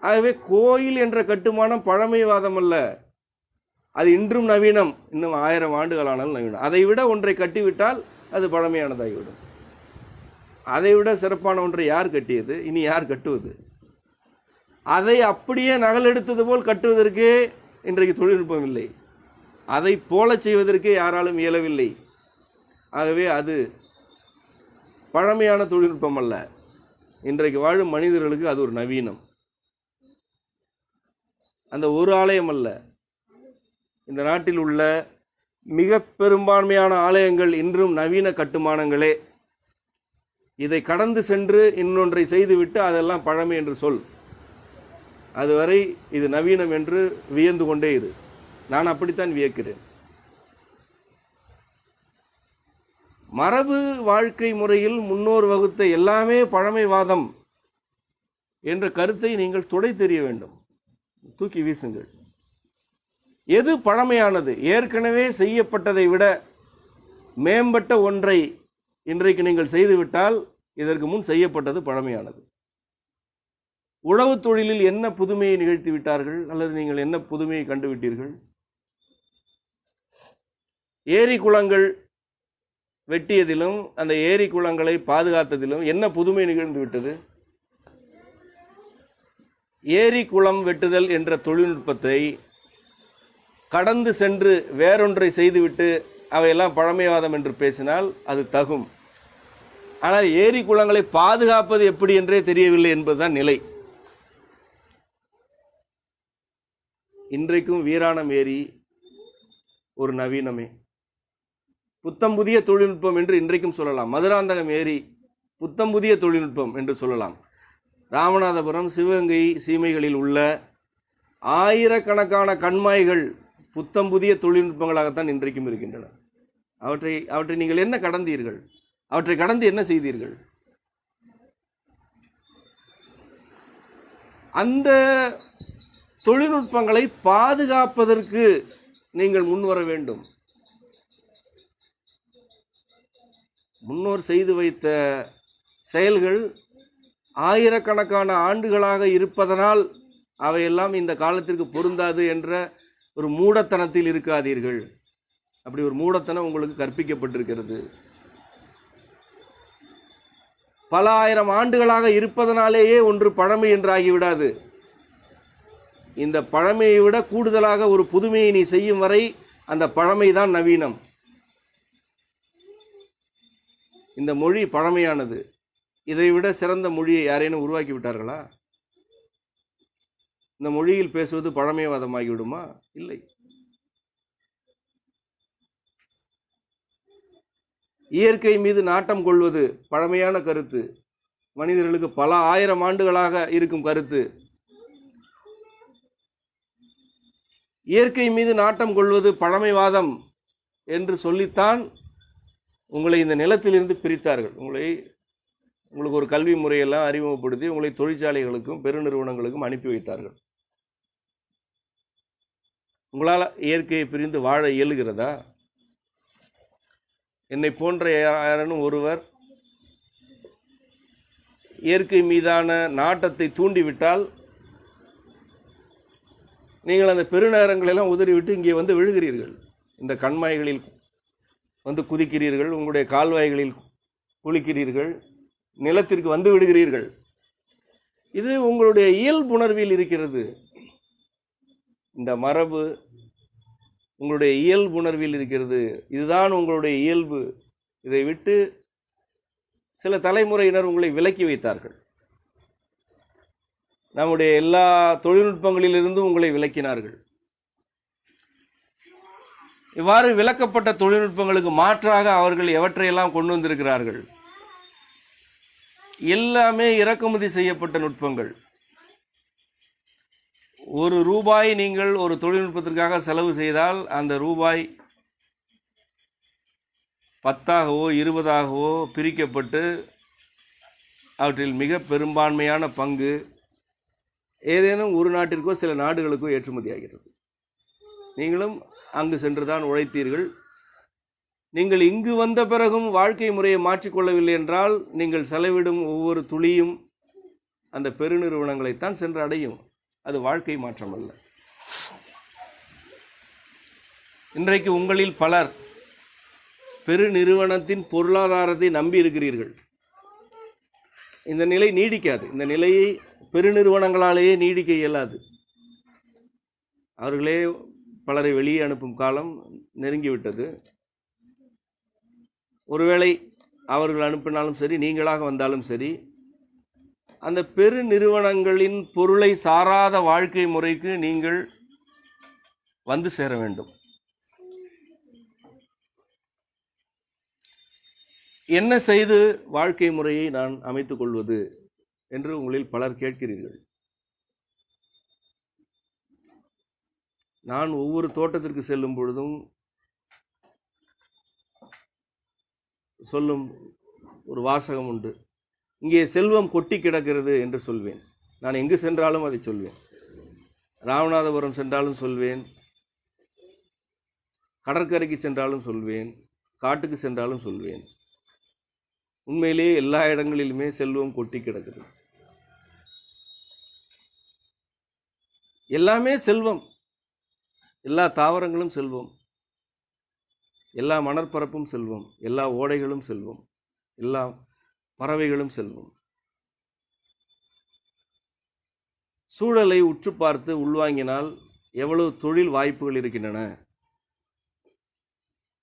ஆகவே கோயில் என்ற கட்டுமானம் பழமைவாதம் அல்ல, அது இன்றும் நவீனம். இன்னும் 1000 ஆண்டுகளானாலும் நவீனம். அதை விட ஒன்றை கட்டிவிட்டால் அது பழமையானதாகிவிடும். அதை விட சிறப்பான ஒன்றை யார் கட்டியது? இனி யார் கட்டுவது? அதை அப்படியே நகலெடுத்தது போல் கட்டுவதற்கே இன்றைக்கு தொழில்நுட்பம் இல்லை. அதை போல செய்வதற்கே யாராலும் இயலவில்லை. ஆகவே அது பழமையான தொழில்நுட்பம் அல்ல. இன்றைக்கு வாழும் மனிதர்களுக்கு அது ஒரு நவீனம். அந்த ஒரு ஆலயம் அல்ல, இந்த நாட்டில் உள்ள மிக பெரும்பான்மையான ஆலயங்கள் இன்றும் நவீன கட்டுமானங்களே. இதை கடந்து சென்று இன்னொன்றை செய்துவிட்டு அதெல்லாம் பழமை என்று சொல். அதுவரை இது நவீனம் என்று வியந்து கொண்டே இரு. நான் அப்படித்தான் வியக்கிறேன். மரபு வாழ்க்கை முறையில் முன்னோர் வகுத்த எல்லாமே பழமைவாதம் என்ற கருத்தை நீங்கள் துடை தெரிய வேண்டும், தூக்கி வீசுங்கள். எது பழமையானது? ஏற்கனவே செய்யப்பட்டதை விட மேம்பட்ட ஒன்றை இன்றைக்கு நீங்கள் செய்துவிட்டால் இதற்கு முன் செய்யப்பட்டது பழமையானது. உழவு தொழிலில் என்ன புதுமையை நிகழ்த்தி விட்டார்கள், அல்லது நீங்கள் என்ன புதுமையை கண்டுவிட்டீர்கள்? ஏரி குளங்கள் வெட்டியதிலும் அந்த ஏரி குளங்களை பாதுகாத்ததிலும் என்ன புதுமை நிகழ்ந்து விட்டது? ஏரி குளம் வெட்டுதல் என்ற தொழில்நுட்பத்தை கடந்து சென்று வேறொன்றை செய்துவிட்டு அவையெல்லாம் பழமைவாதம் என்று பேசினால் அது தகும். ஆனால் ஏரி குளங்களை பாதுகாப்பது எப்படி என்றே தெரியவில்லை என்பதுதான் நிலை. இன்றைக்கும் வீராணம் ஏரி ஒரு நவீனமே, புத்தம் புதிய தொழில்நுட்பம் என்று இன்றைக்கும் சொல்லலாம். மதுராந்தகம் ஏரி புத்தம் புதிய தொழில்நுட்பம் என்று சொல்லலாம். ராமநாதபுரம், சிவகங்கை சீமைகளில் உள்ள ஆயிரக்கணக்கான கண்மாய்கள் புத்தம் புதிய தொழில்நுட்பங்களாகத்தான் இன்றைக்கும் இருக்கின்றன. அவற்றை நீங்கள் என்ன கடந்தீர்கள்? அவற்றை கடந்து என்ன செய்தீர்கள்? அந்த தொழில்நுட்பங்களை பாதுகாப்பதற்கு நீங்கள் முன்வர வேண்டும். முன்னோர் செய்து வைத்த செயல்கள் ஆயிரக்கணக்கான ஆண்டுகளாக இருப்பதனால் அவையெல்லாம் இந்த காலத்திற்கு பொருந்தாது என்ற ஒரு மூடத்தனத்தில் இருக்காதீர்கள். அப்படி ஒரு மூடத்தனம் உங்களுக்கு கற்பிக்கப்பட்டிருக்கிறது. பல ஆயிரம் ஆண்டுகளாக இருப்பதனாலேயே ஒன்று பழமை என்றாகிவிடாது. இந்த பழமையை விட கூடுதலாக ஒரு புதுமையை நீ செய்யும் வரை அந்த பழமைதான் நவீனம். இந்த மொழி பழமையானது. இதைவிட சிறந்த மொழியை யாரேனும் உருவாக்கி விட்டார்களா? இந்த மொழியில் பேசுவது பழமைவாதமாகிவிடுமா? இல்லை. இயற்கை மீது நாட்டம் கொள்வது பழமையான கருத்து, மனிதர்களுக்கு பல ஆயிரம் ஆண்டுகளாக இருக்கும் கருத்து. இயற்கை மீது நாட்டம் கொள்வது பழமைவாதம் என்று சொல்லித்தான் உங்களை இந்த நிலத்திலிருந்து பிரித்தார்கள். உங்களுக்கு ஒரு கல்வி முறையெல்லாம் அறிமுகப்படுத்தி உங்களை தொழிற்சாலைகளுக்கும் பெருநிறுவனங்களுக்கும் அனுப்பி வைத்தார்கள். உங்களால் இயற்கையை பிரிந்து வாழ இயலுகிறதா? என்னை போன்ற யாரேனும் ஒருவர் இயற்கை மீதான நாட்டத்தை தூண்டிவிட்டால் நீங்கள் அந்த பெருநகரங்களெல்லாம் உதறிவிட்டு இங்கே வந்து விழுகிறீர்கள். இந்த கண்மாய்களில் வந்து குதிக்கிறீர்கள், உங்களுடைய கால்வாய்களில் குளிக்கிறீர்கள், நிலத்திற்கு வந்து விடுகிறீர்கள். இது உங்களுடைய இயல்புணர்வில் இருக்கிறது. இந்த மரபு உங்களுடைய இயல்புணர்வில் இருக்கிறது. இதுதான் உங்களுடைய இயல்பு. இதை விட்டு சில தலைமுறையினர் உங்களை விலக்கி வைத்தார்கள். நம்முடைய எல்லா தொழில்நுட்பங்களிலிருந்தும் உங்களை விலக்கினார்கள். இவ்வாறு விலக்கப்பட்ட தொழில்நுட்பங்களுக்கு மாற்றாக அவர்கள் எவற்றையெல்லாம் கொண்டு வந்திருக்கிறார்கள்? எல்லாமே இறக்குமதி செய்யப்பட்ட நுட்பங்கள். ₹1 நீங்கள் ஒரு தொழில்நுட்பத்திற்காக செலவு செய்தால் அந்த ரூபாய் 10ஆகவோ 20ஆகவோ பிரிக்கப்பட்டு அவற்றில் மிக பெரும்பான்மையான பங்கு ஏதேனும் ஒரு நாட்டிற்கோ சில நாடுகளுக்கோ ஏற்றுமதி ஆகிறது. நீங்களும் அங்கு சென்றுதான் உழைத்தீர்கள். நீங்கள் இங்கு வந்த பிறகும் வாழ்க்கை முறையை மாற்றிக்கொள்ளவில்லை என்றால் நீங்கள் செலவிடும் ஒவ்வொரு துளியும் அந்த பெருநிறுவனங்களைத்தான் சென்று அடையும். அது வாழ்க்கை மாற்றம் அல்ல. இன்றைக்கு உங்களில் பலர் பெருநிறுவனத்தின் பொருளாதாரத்தை நம்பி இருக்கிறீர்கள். இந்த நிலை நீடிக்காது. இந்த நிலையை பெருநிறுவனங்களாலேயே நீடிக்க இயலாது. அவர்களே பலரை வெளியே அனுப்பும் காலம் நெருங்கிவிட்டது. ஒருவேளை அவர்கள் அனுப்பினாலும் சரி, நீங்களாக வந்தாலும் சரி, அந்த பெருநிறுவனங்களின் பொருளை சாராத வாழ்க்கை முறைக்கு நீங்கள் வந்து சேர வேண்டும். என்ன செய்து வாழ்க்கை முறையை நான் அமைத்துக் கொள்வது என்று உங்களில் பலர் கேட்கிறீர்கள். நான் ஒவ்வொரு தோட்டத்திற்கு செல்லும் பொழுதும் சொல்லும் ஒரு வாசகம் உண்டு. இங்கே செல்வம் கொட்டி கிடக்கிறது என்று சொல்வேன். நான் எங்கு சென்றாலும் அதை சொல்வேன். ராமநாதபுரம் சென்றாலும் சொல்வேன், கடற்கரைக்கு சென்றாலும் சொல்வேன், காட்டுக்கு சென்றாலும் சொல்வேன். உண்மையிலேயே எல்லா இடங்களிலுமே செல்வம் கொட்டி கிடக்குது. எல்லாமே செல்வம். எல்லா தாவரங்களும் செல்வம், எல்லா மணற்பரப்பும் செல்வம், எல்லா ஓடைகளும் செல்வம், எல்லா பறவைகளும் செல்வம். சூழலை உற்று பார்த்து உள்வாங்கினால் எவ்வளவு தொழில் வாய்ப்புகள் இருக்கின்றன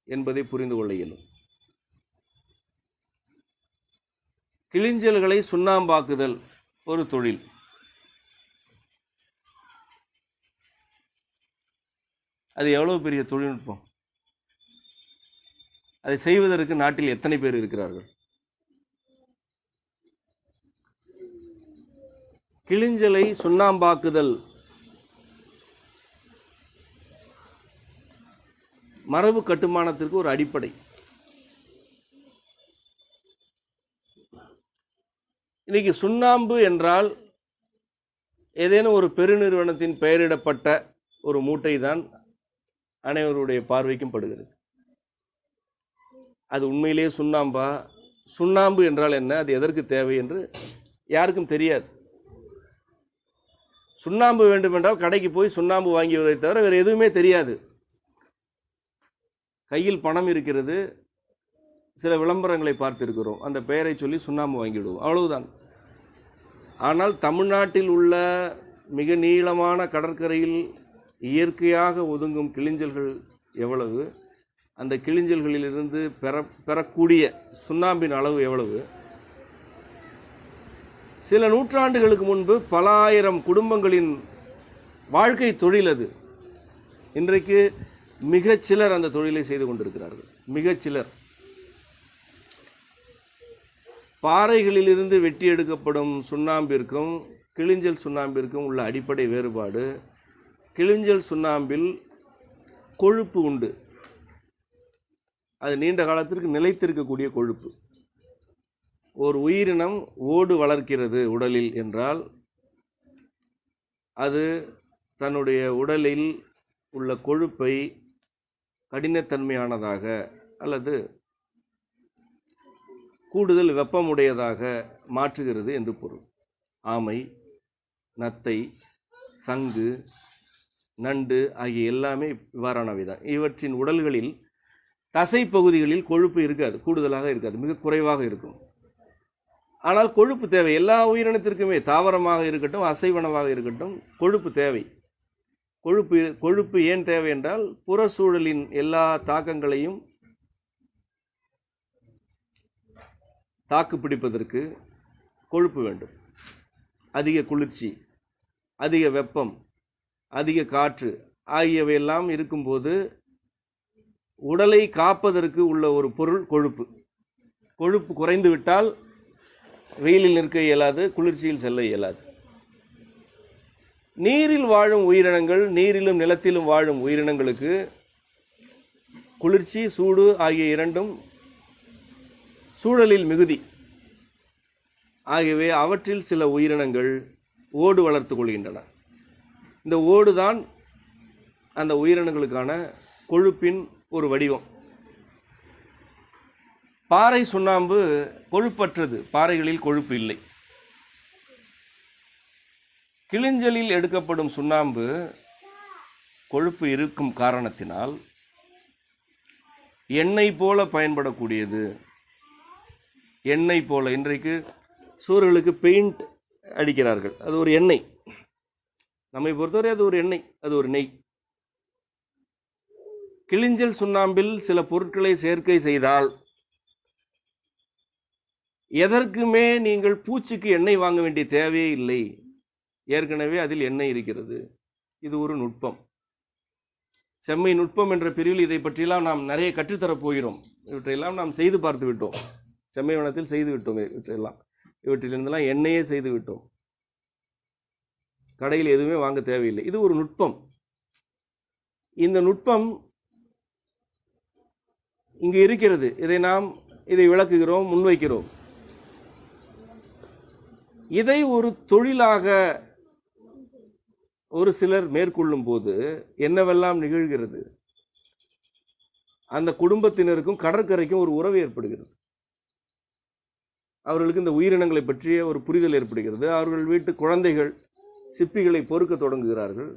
என்பதை புரிந்து கொள்ள இயலும். கிளிஞ்சல்களை சுண்ணாம்பாக்குதல் ஒரு தொழில். அது எவ்வளவு பெரிய தொழில்நுட்பம்! அதை செய்வதற்கு நாட்டில் எத்தனை பேர் இருக்கிறார்கள்? கிளிஞ்சலை சுண்ணாம்பாக்குதல் மரபு கட்டுமானத்திற்கு ஒரு அடிப்படை. இன்னைக்கு சுண்ணாம்பு என்றால் ஏதேனும் ஒரு பெருநிறுவனத்தின் பெயரிடப்பட்ட ஒரு மூட்டை தான் அனைவருடைய பார்வைக்கும் படுகிறது. அது உண்மையிலேயே சுண்ணாம்பா? சுண்ணாம்பு என்றால் என்ன, அது எதற்கு தேவை என்று யாருக்கும் தெரியாது. சுண்ணாம்பு வேண்டுமென்றால் கடைக்கு போய் சுண்ணாம்பு வாங்கியதை தவிர வேறு எதுவுமே தெரியாது. கையில் பணம் இருக்கிறது, சில விளம்பரங்களை பார்த்திருக்கிறோம், அந்த பெயரை சொல்லி சுண்ணாம்பு வாங்கிவிடுவோம், அவ்வளவுதான். ஆனால் தமிழ்நாட்டில் உள்ள மிக நீளமான கடற்கரையில் இயற்கையாக ஒதுங்கும் கிளிஞ்சல்கள் எவ்வளவு, அந்த கிளிஞ்சல்களிலிருந்து பெறக்கூடிய சுண்ணாம்பின் அளவு எவ்வளவு? சில நூற்றாண்டுகளுக்கு முன்பு பல ஆயிரம் குடும்பங்களின் வாழ்க்கை தொழில் அது. இன்றைக்கு மிகச்சிலர் அந்த தொழிலை செய்து கொண்டிருக்கிறார்கள், மிகச்சிலர். பாறைகளிலிருந்து வெட்டி எடுக்கப்படும் சுண்ணாம்பிற்கும் கிளிஞ்சல் சுண்ணாம்பிற்கும் உள்ள அடிப்படை வேறுபாடு, கிளிஞ்சல் சுண்ணாம்பில் கொழுப்பு உண்டு. அது நீண்ட காலத்திற்கு நிலைத்திருக்கக்கூடிய கொழுப்பு. ஒரு உயிரினம் ஓடு வளர்க்கிறது உடலில் என்றால் அது தன்னுடைய உடலில் உள்ள கொழுப்பை கடினத்தன்மையானதாக அல்லது கூடுதல் வெப்பமுடையதாக மாற்றுகிறது என்று பொருள். ஆமை, நத்தை, சங்கு, நண்டு ஆகிய எல்லாமே இவ்வாறானவை தான். இவற்றின் உடல்களில் தசை பகுதிகளில் கொழுப்பு இருக்காது, கூடுதலாக இருக்காது, மிக குறைவாக இருக்கும். ஆனால் கொழுப்பு தேவை. எல்லா உயிரினத்திற்குமே, தாவரமாக இருக்கட்டும் அசைவனமாக இருக்கட்டும், கொழுப்பு தேவை. கொழுப்பு ஏன் தேவை என்றால் புற சூழலின் எல்லா தாக்கங்களையும் தாக்கு பிடிப்பதற்கு கொழுப்பு வேண்டும். அதிக குளிர்ச்சி, அதிக வெப்பம், அதிக காற்று ஆகியவையெல்லாம் இருக்கும்போது உடலை காப்பதற்கு உள்ள ஒரு பொருள் கொழுப்பு. கொழுப்பு குறைந்து விட்டால் வெயிலில் நிற்க இயலாது, குளிர்ச்சியில் செல்ல இயலாது. நீரில் வாழும் உயிரினங்கள், நீரிலும் நிலத்திலும் வாழும் உயிரினங்களுக்கு குளிர்ச்சி, சூடு ஆகிய இரண்டும் சூழலில் மிகுதி. ஆகவே அவற்றில் சில உயிரினங்கள் ஓடு வளர்த்து கொள்கின்றன. இந்த ஓடு தான் அந்த உயிரினங்களுக்கான கொழுப்பின் ஒரு வடிவம். பாறை சுண்ணாம்பு கொழுப்பற்றது, பாறைகளில் கொழுப்பு இல்லை. கிளிஞ்சலில் எடுக்கப்படும் சுண்ணாம்பு கொழுப்பு இருக்கும் காரணத்தினால் எண்ணெய் போல பயன்படக்கூடியது. எண்ணெய் போல இன்றைக்கு சூரியர்களுக்கு பெயிண்ட் அடிக்கிறார்கள், அது ஒரு எண்ணெய். நம்மை பொறுத்தவரை அது ஒரு எண்ணெய், அது ஒரு நெய். கிளிஞ்சல் சுண்ணாம்பில் சில பொருட்களை சேர்க்கை செய்தால் எதற்குமே நீங்கள் பூச்சிக்கு எண்ணெய் வாங்க வேண்டிய தேவையே இல்லை. ஏற்கனவே அதில் எண்ணெய் இருக்கிறது. இது ஒரு நுட்பம். செம்மை நுட்பம் என்ற பிரிவில் இதை பற்றியெல்லாம் நாம் நிறைய கற்றுத்தரப் போகிறோம். இவற்றையெல்லாம் நாம் செய்து பார்த்து விட்டோம். செம்மை வனத்தில் செய்து விட்டோம். இவற்றிலிருந்தெல்லாம் எண்ணெயே செய்து விட்டோம். கடையில் எதுவுமே வாங்க தேவையில்லை. இது ஒரு நுட்பம். இந்த நுட்பம் இங்கு இருக்கிறது. இதை நாம் இதை விளக்குகிறோம், முன்வைக்கிறோம். இதை ஒரு தொழிலாக ஒரு சிலர் மேற்கொள்ளும் போது என்னவெல்லாம் நிகழ்கிறது? அந்த குடும்பத்தினருக்கும் கடற்கரைக்கும் ஒரு உறவு ஏற்படுகிறது. அவர்களுக்கு இந்த உயிரினங்களை பற்றிய ஒரு புரிதல் ஏற்படுகிறது. அவர்கள் வீட்டு குழந்தைகள் சிப்பிகளை பொறுக்க தொடங்குகிறார்கள்.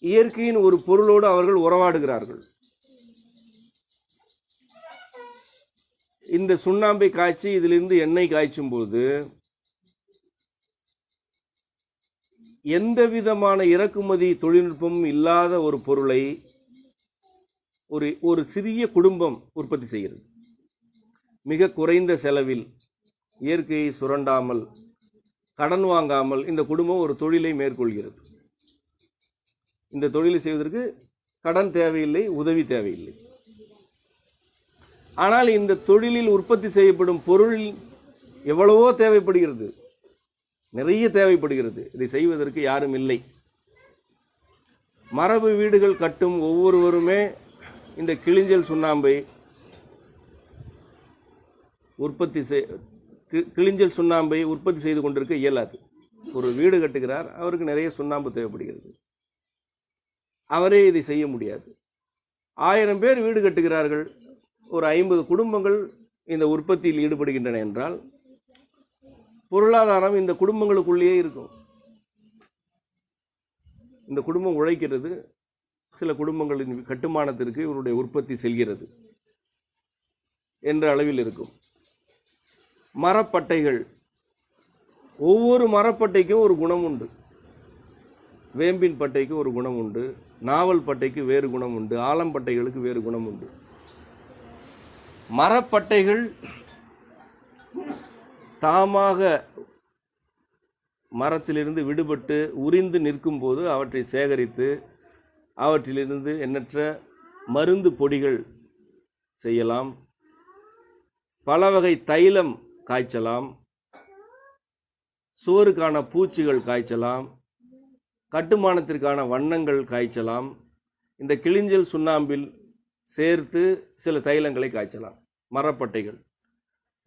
இயற்கையின் ஒரு பொருளோடு அவர்கள் உறவாடுகிறார்கள். இந்த சுண்ணாம்பை காய்ச்சி இதிலிருந்து எண்ணெய் காய்ச்சும் போது எந்த விதமான இறக்குமதி தொழில்நுட்பமும் இல்லாத ஒரு பொருளை ஒரு சிறிய குடும்பம் உற்பத்தி செய்கிறது. மிக குறைந்த செலவில், இயற்கையை சுரண்டாமல், கடன் வாங்காமல் இந்த குடும்பம் ஒரு தொழிலை மேற்கொள்கிறது. இந்த தொழிலை செய்வதற்கு கடன் தேவையில்லை, உதவி தேவையில்லை. ஆனால் இந்த தொழிலில் உற்பத்தி செய்யப்படும் பொருள் எவ்வளவோ தேவைப்படுகிறது, நிறைய தேவைப்படுகிறது. இதை செய்வதற்கு யாரும் இல்லை. மரபு வீடுகள் கட்டும் ஒவ்வொருவருமே இந்த கிளிஞ்சல் சுண்ணாம்பை கிளிஞ்சல் சுண்ணாம்பை உற்பத்தி செய்து கொண்டிருக்க இயலாது. ஒரு வீடு கட்டுகிறார், அவருக்கு நிறைய சுண்ணாம்பு தேவைப்படுகிறது. அவரே இதை செய்ய முடியாது. 1000 பேர் வீடு கட்டுகிறார்கள், ஒரு 50 குடும்பங்கள் இந்த உற்பத்தியில் ஈடுபடுகின்றன என்றால் பொருளாதாரம் இந்த குடும்பங்களுக்குள்ளேயே இருக்கும். இந்த குடும்பம் உழைக்கிறது, சில குடும்பங்களின் கட்டுமானத்திற்கு இவருடைய உற்பத்தி செல்கிறது என்ற அளவில் இருக்கும். மரப்பட்டைகள், ஒவ்வொரு மரப்பட்டைக்கும் ஒரு குணம் உண்டு. வேம்பின் பட்டைக்கு ஒரு குணம் உண்டு, நாவல் பட்டைக்கு வேறு குணம் உண்டு, ஆலம்பட்டைகளுக்கு வேறு குணம் உண்டு. மரப்பட்டைகள் தாமாக மரத்திலிருந்து விடுபட்டு உரிந்து நிற்கும் போது அவற்றை சேகரித்து அவற்றிலிருந்து எண்ணற்ற மருந்து பொடிகள் செய்யலாம், பல வகை தைலம் காய்ச்சலாம், சுவருக்கான பூச்சிகள் காய்ச்சலாம், கட்டுமானத்திற்கான வண்ணங்கள் காய்ச்சலாம். இந்த கிளிஞ்சல் சுண்ணாம்பில் சேர்த்து சில தைலங்களை காய்ச்சலாம். மரப்பட்டைகள்,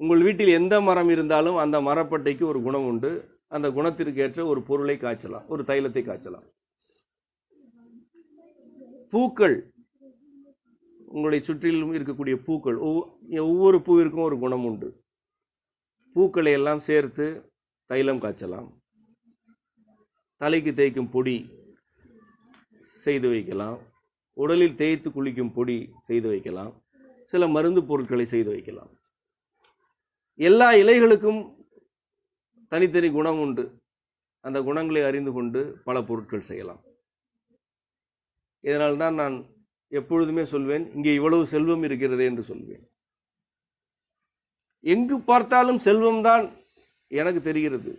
உங்கள் வீட்டில் எந்த மரம் இருந்தாலும் அந்த மரப்பட்டைக்கு ஒரு குணம் உண்டு. அந்த குணத்திற்கு ஏற்ற ஒரு பொருளை காய்ச்சலாம், ஒரு தைலத்தை காய்ச்சலாம். பூக்கள், உங்களுடைய சுற்றிலும் இருக்கக்கூடிய பூக்கள், ஒவ்வொரு பூவிற்கும் ஒரு குணம் உண்டு. பூக்களை எல்லாம் சேர்த்து தைலம் காய்ச்சலாம். தலைக்கு தேய்க்கும் பொடி செய்து வைக்கலாம், உடலில் தேய்த்து குளிக்கும் பொடி செய்து வைக்கலாம், சில மருந்து பொருட்களை செய்து வைக்கலாம். எல்லா இலைகளுக்கும் தனித்தனி குணம் உண்டு. அந்த குணங்களை அறிந்து கொண்டு பல பொருட்கள் செய்யலாம். இதனால்தான் நான் எப்பொழுதுமே சொல்வேன், இங்கே இவ்வளவு செல்வம் இருக்கிறதே என்று சொல்வேன். எங்கு பார்த்தாலும் செல்வம்தான் எனக்கு தெரிகிறது,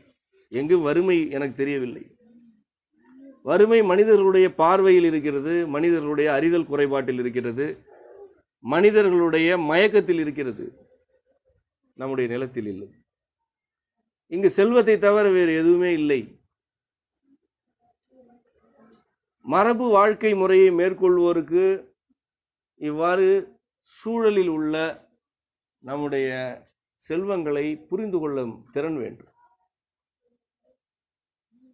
எங்கு வறுமை எனக்கு தெரியவில்லை. வறுமை மனிதர்களுடைய பார்வையில் இருக்கிறது, மனிதர்களுடைய அறிதல் குறைபாட்டில் இருக்கிறது, மனிதர்களுடைய மயக்கத்தில் இருக்கிறது, நம்முடைய நிலத்தில் இல்லை. இங்கு செல்வத்தை தவிர வேறு எதுவுமே இல்லை. மரபு வாழ்க்கை முறையை மேற்கொள்வோருக்கு இவ்வாறு சூழலில் உள்ள நம்முடைய செல்வங்களை புரிந்து கொள்ளும் திறன் வேண்டும்.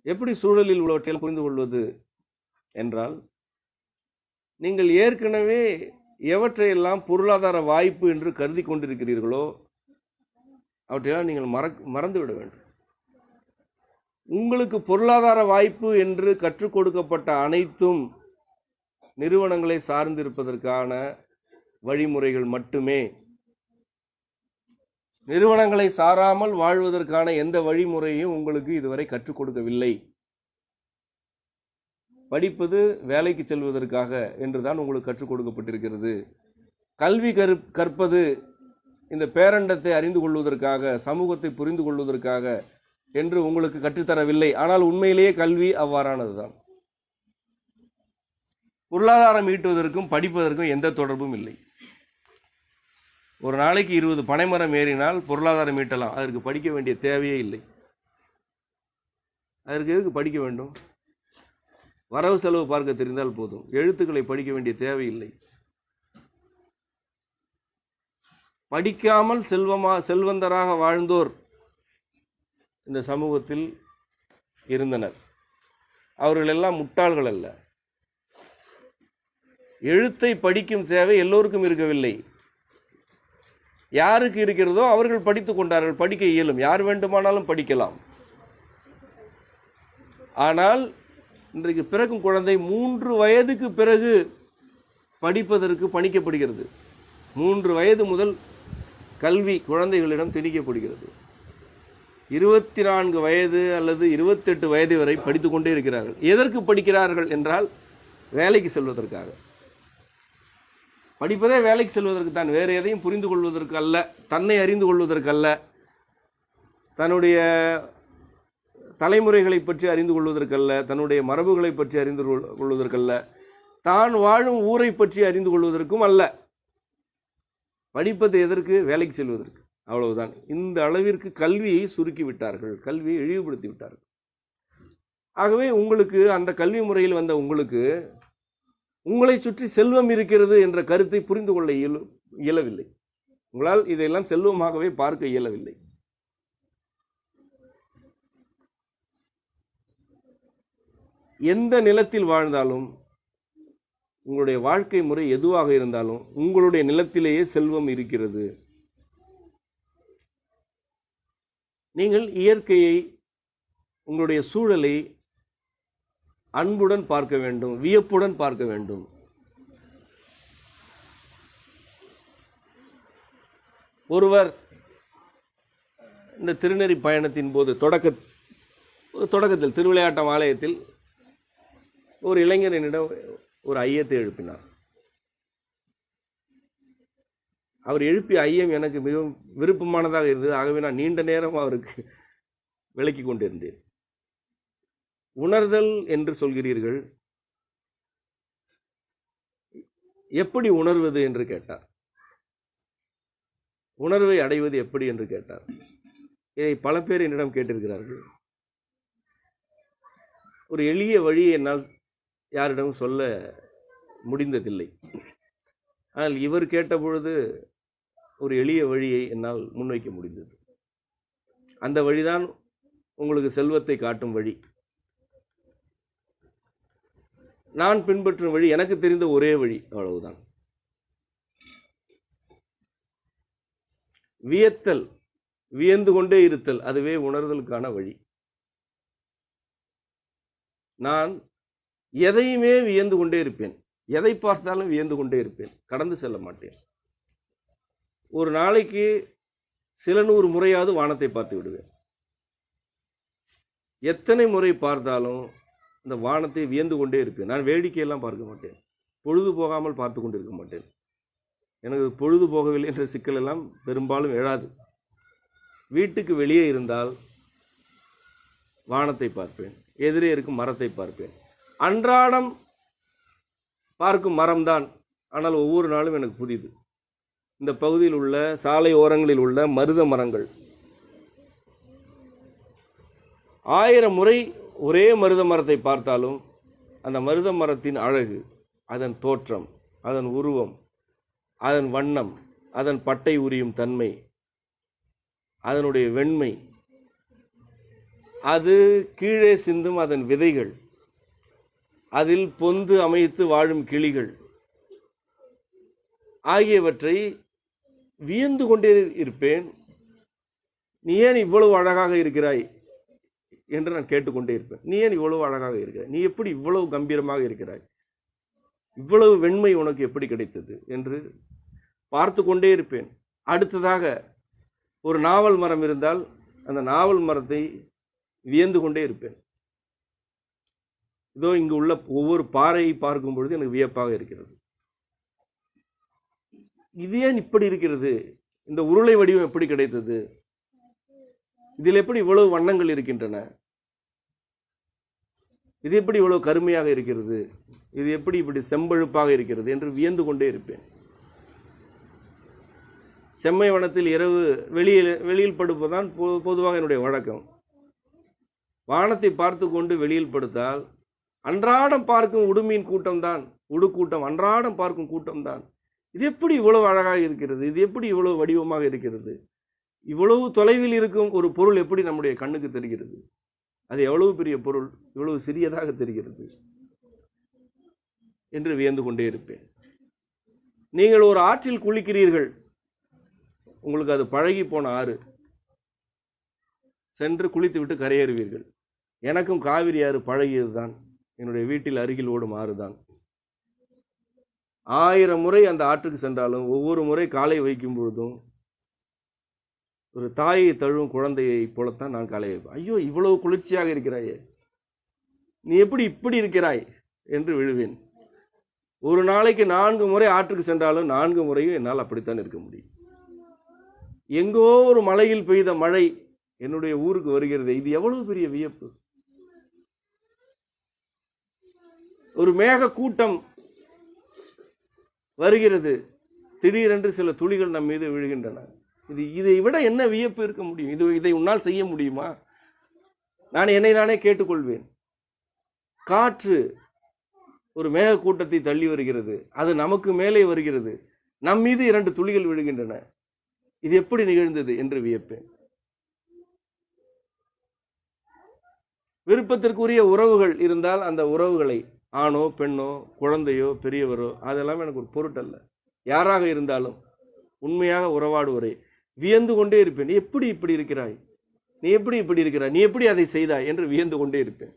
எப்படி சூழலில் உள்ளவற்றை புரிந்து கொள்வது என்றால், நீங்கள் ஏற்கனவே எவற்றையெல்லாம் பொருளாதார வாய்ப்பு என்று கருதி கொண்டிருக்கிறீர்களோ அவற்றையெல்லாம் நீங்கள் மறந்துவிட வேண்டும். உங்களுக்கு பொருளாதார வாய்ப்பு என்று கற்றுக் கொடுக்கப்பட்ட அனைத்தும் நிறுவனங்களை சார்ந்திருப்பதற்கான வழிமுறைகள் மட்டுமே. நிறுவனங்களை சாராமல் வாழ்வதற்கான எந்த வழிமுறையும் உங்களுக்கு இதுவரை கற்றுக் கொடுக்கவில்லை. படிப்பது வேலைக்கு செல்வதற்காக என்றுதான் உங்களுக்கு கற்றுக் கொடுக்கப்பட்டிருக்கிறது. கல்வி கற்பது இந்த பேரண்டத்தை அறிந்து கொள்வதற்காக, சமூகத்தை புரிந்து கொள்வதற்காக என்று உங்களுக்கு கற்றுத்தரவில்லை. ஆனால் உண்மையிலேயே கல்வி அவ்வாறானதுதான். பொருளாதாரம் ஈட்டுவதற்கும் படிப்பதற்கும் எந்த தொடர்பும் இல்லை. ஒரு நாளைக்கு 20 பனைமரம் ஏறினால் பொருளாதாரம் ஈட்டலாம், அதற்கு படிக்க வேண்டிய தேவையே இல்லை. அதற்கு எதுக்கு படிக்க வேண்டும்? வரவு செலவு பார்க்க தெரிந்தால் போதும், எழுத்துக்களை படிக்க வேண்டிய தேவையில்லை. படிக்காமல் செல்வந்தராக வாழ்ந்தோர் இந்த சமூகத்தில் இருந்தனர். அவர்கள் எல்லாம் முட்டாள்கள் அல்ல. எழுத்தை படிக்கும் தேவை எல்லோருக்கும் இருக்கவில்லை. யாருக்கு இருக்கிறதோ அவர்கள் படித்து கொண்டார்கள். படிக்க இயலும், யார் வேண்டுமானாலும் படிக்கலாம். ஆனால் இன்றைக்கு பிறக்கும் குழந்தை 3 வயதுக்கு பிறகு படிப்பதற்கு பணிக்கப்படுகிறது. 3 வயது முதல் கல்வி குழந்தைகளிடம் திணிக்கப்படுகிறது. 24 வயது அல்லது 28 வயது வரை படித்துக் கொண்டே இருக்கிறார்கள். எதற்கு படிக்கிறார்கள் என்றால் வேலைக்கு செல்வதற்காக. படிப்பதே வேலைக்கு செல்வதற்கு தான், வேறு எதையும் புரிந்து கொள்வதற்கு அல்ல, தன்னை அறிந்து கொள்வதற்கு அல்ல, தன்னுடைய தலைமுறைகளை பற்றி அறிந்து கொள்வதற்கல்ல, தன்னுடைய மரபுகளை பற்றி அறிந்து கொள்வதற்கல்ல, தான் வாழும் ஊரை பற்றி அறிந்து கொள்வதற்கும் அல்ல. படிப்பது எதற்கு? வேலைக்கு செல்வதற்கு. அவ்வளவுதான். இந்த அளவிற்கு கல்வியை சுருக்கி விட்டார்கள், கல்வியை இழிவுபடுத்தி விட்டார்கள். ஆகவே உங்களுக்கு அந்த கல்வி முறையில் வந்த உங்களுக்கு உங்களை சுற்றி செல்வம் இருக்கிறது என்ற கருத்தை புரிந்து கொள்ள இயலவில்லை. உங்களால் இதையெல்லாம் செல்வமாகவே பார்க்க இயலவில்லை. எந்த நிலத்தில் வாழ்ந்தாலும், உங்களுடைய வாழ்க்கை முறை எதுவாக இருந்தாலும், உங்களுடைய நிலத்திலேயே செல்வம் இருக்கிறது. நீங்கள் இயற்கையை, உங்களுடைய சூழலை அன்புடன் பார்க்க வேண்டும், வியப்புடன் பார்க்க வேண்டும். ஒருவர் இந்த திருநெறி பயணத்தின் போது தொடக்கத்தில் திருவிளையாட்டம் ஆலயத்தில் ஒரு இளைஞரிடம் ஒரு ஐயத்தை எழுப்பினார். அவர் எழுப்பிய ஐயம் எனக்கு மிகவும் விருப்பமானதாக இருந்தது. ஆகவே நான் நீண்ட நேரம் அவருக்கு விளக்கி கொண்டிருந்தேன். உணர்தல் என்று சொல்கிறீர்கள், எப்படி உணர்வது என்று கேட்டார். உணர்வை அடைவது எப்படி என்று கேட்டார். இதை பல பேர் என்னிடம் கேட்டிருக்கிறார்கள். ஒரு எளிய வழியை என்னால் யாரிடம் சொல்ல முடிந்ததில்லை. ஆனால் இவர் கேட்டபொழுது ஒரு எளிய வழியை என்னால் முன்வைக்க முடிந்தது. அந்த வழிதான் உங்களுக்கு செல்வத்தை காட்டும் வழி. நான் பின்பற்றும் வழி எனக்கு தெரிந்த ஒரே வழி, அவ்வளவுதான். வியத்தல், வியந்து கொண்டே இருத்தல், அதுவே உணர்தலுக்கான வழி. நான் எதையுமே வியந்து கொண்டே இருப்பேன், எதை பார்த்தாலும் வியந்து கொண்டே இருப்பேன், கடந்து செல்ல மாட்டேன். ஒரு நாளைக்கு சில 100 முறையாவது வானத்தை பார்த்து விடுவேன். எத்தனை முறை பார்த்தாலும் இந்த வானத்தை வியந்து கொண்டே இருப்பேன். நான் வேடிக்கையெல்லாம் பார்க்க மாட்டேன், பொழுது போகாமல் பார்த்து கொண்டு இருக்க மாட்டேன். எனக்கு பொழுது போகவில்லை என்ற சிக்கல் எல்லாம் பெரும்பாலும் எழாது. வீட்டுக்கு வெளியே இருந்தால் வானத்தை பார்ப்பேன், எதிரே இருக்கும் மரத்தை பார்ப்பேன். அன்றாடம் பார்க்கும் மரம்தான், ஆனால் ஒவ்வொரு நாளும் எனக்கு புதிது. இந்த பகுதியில் உள்ள சாலை ஓரங்களில் உள்ள மருத மரங்கள் 1000 முறை ஒரே மருத மரத்தை பார்த்தாலும் அந்த மருத மரத்தின் அழகு, அதன் தோற்றம், அதன் உருவம், அதன் வண்ணம், அதன் பட்டை உரியும் தன்மை, அதனுடைய வெண்மை, அது கீழே சிந்தும் அதன் விதைகள், அதில் பொந்து அமைத்து வாழும் கிளிகள் ஆகியவற்றை வியந்து கொண்டே இருப்பேன். நீ ஏன் இவ்வளவு அழகாக இருக்கிறாய் என்று நான் கேட்டுக்கொண்டே இருப்பேன். நீ ஏன் இவ்வளவு அழகாக இருக்கிறாய்? நீ எப்படி இவ்வளவு கம்பீரமாக இருக்கிறாய்? இவ்வளவு வெண்மை உனக்கு எப்படி கிடைத்தது என்று பார்த்து கொண்டே இருப்பேன். அடுத்ததாக ஒரு நாவல் மரம் இருந்தால் அந்த நாவல் மரத்தை வியந்து கொண்டே இருப்பேன். இதோ இங்கு உள்ள ஒவ்வொரு பாறையை பார்க்கும் பொழுது எனக்கு வியப்பாக இருக்கிறது. இது ஏன் இப்படி இருக்கிறது? இந்த உருளை வடிவம் எப்படி கிடைத்தது? இதில் எப்படி இவ்வளவு வண்ணங்கள் இருக்கின்றன? இது எப்படி இவ்வளவு கருமையாக இருக்கிறது? இது எப்படி இப்படி செம்பழுப்பாக இருக்கிறது என்று வியந்து கொண்டே இருப்பேன். செம்மை வனத்தில் இரவு வெளியில் படுப்பதுதான் பொதுவாக என்னுடைய வழக்கம். வானத்தை பார்த்து கொண்டு வெளியில் படுத்தால் அன்றாடம் பார்க்கும் உடுமீன் கூட்டம்தான், உடுக்கூட்டம், அன்றாடம் பார்க்கும் கூட்டம்தான். இது எப்படி இவ்வளவு அழகாக இருக்கிறது, இது எப்படி இவ்வளவு வடிவமாக இருக்கிறது, இவ்வளவு தொலைவில் இருக்கும் ஒரு பொருள் எப்படி நம்முடைய கண்ணுக்கு தெரிகிறது, அது எவ்வளவு பெரிய பொருள் இவ்வளவு சிறியதாக தெரிகிறது என்று வியந்து கொண்டே இருப்பேன். நீங்கள் ஒரு ஆற்றில் குளிக்கிறீர்கள், உங்களுக்கு அது பழகி போன ஆறு, சென்று குளித்து விட்டு கரையேறுவீர்கள். எனக்கும் காவிரி ஆறு பழகியது தான், என்னுடைய வீட்டில் அருகில் ஓடும் ஆறு தான். 1000 முறை அந்த ஆற்றுக்கு சென்றாலும் ஒவ்வொரு முறை காலை வைக்கும் பொழுதும் ஒரு தாயை தழுவும் குழந்தையை போலத்தான் நான் காலை வைப்பேன். ஐயோ, இவ்வளவு குளிர்ச்சியாக இருக்கிறாயே, நீ எப்படி இப்படி இருக்கிறாய் என்று விழுவேன். ஒரு நாளைக்கு 4 முறை ஆற்றுக்கு சென்றாலும் 4 முறையும் என்னால் அப்படித்தான் இருக்க முடியும். எங்கோ ஒரு மலையில் பெய்த மழை என்னுடைய ஊருக்கு வருகிறது, இது எவ்வளவு பெரிய வியப்பு. ஒரு மேக கூட்டம் வருகிறது, திடீரென்று சில துளிகள் நம் மீது விழுகின்றன. இதை விட என்ன வியப்பு இருக்க முடியும்? இதை உன்னால் செய்ய முடியுமா? நான் என்னை நானே கேட்டுக்கொள்வேன். காற்று ஒரு மேக கூட்டத்தை தள்ளி வருகிறது, அது நமக்கு மேலே வருகிறது, நம் மீது 2 துளிகள் விழுகின்றன. இது எப்படி நிகழ்ந்தது என்று வியப்பேன். விருப்பத்திற்குரிய உறவுகள் இருந்தால் அந்த உறவுகளை, ஆணோ பெண்ணோ குழந்தையோ பெரியவரோ, அதெல்லாம் எனக்கு ஒரு பொருட்டல்ல. யாராக இருந்தாலும் உண்மையாக உறவாடுவரை வியந்து கொண்டே இருப்பேன். நீ எப்படி இப்படி இருக்கிறாய், நீ எப்படி இப்படி இருக்கிறாய், நீ எப்படி அதை செய்தாய் என்று வியந்து கொண்டே இருப்பேன்.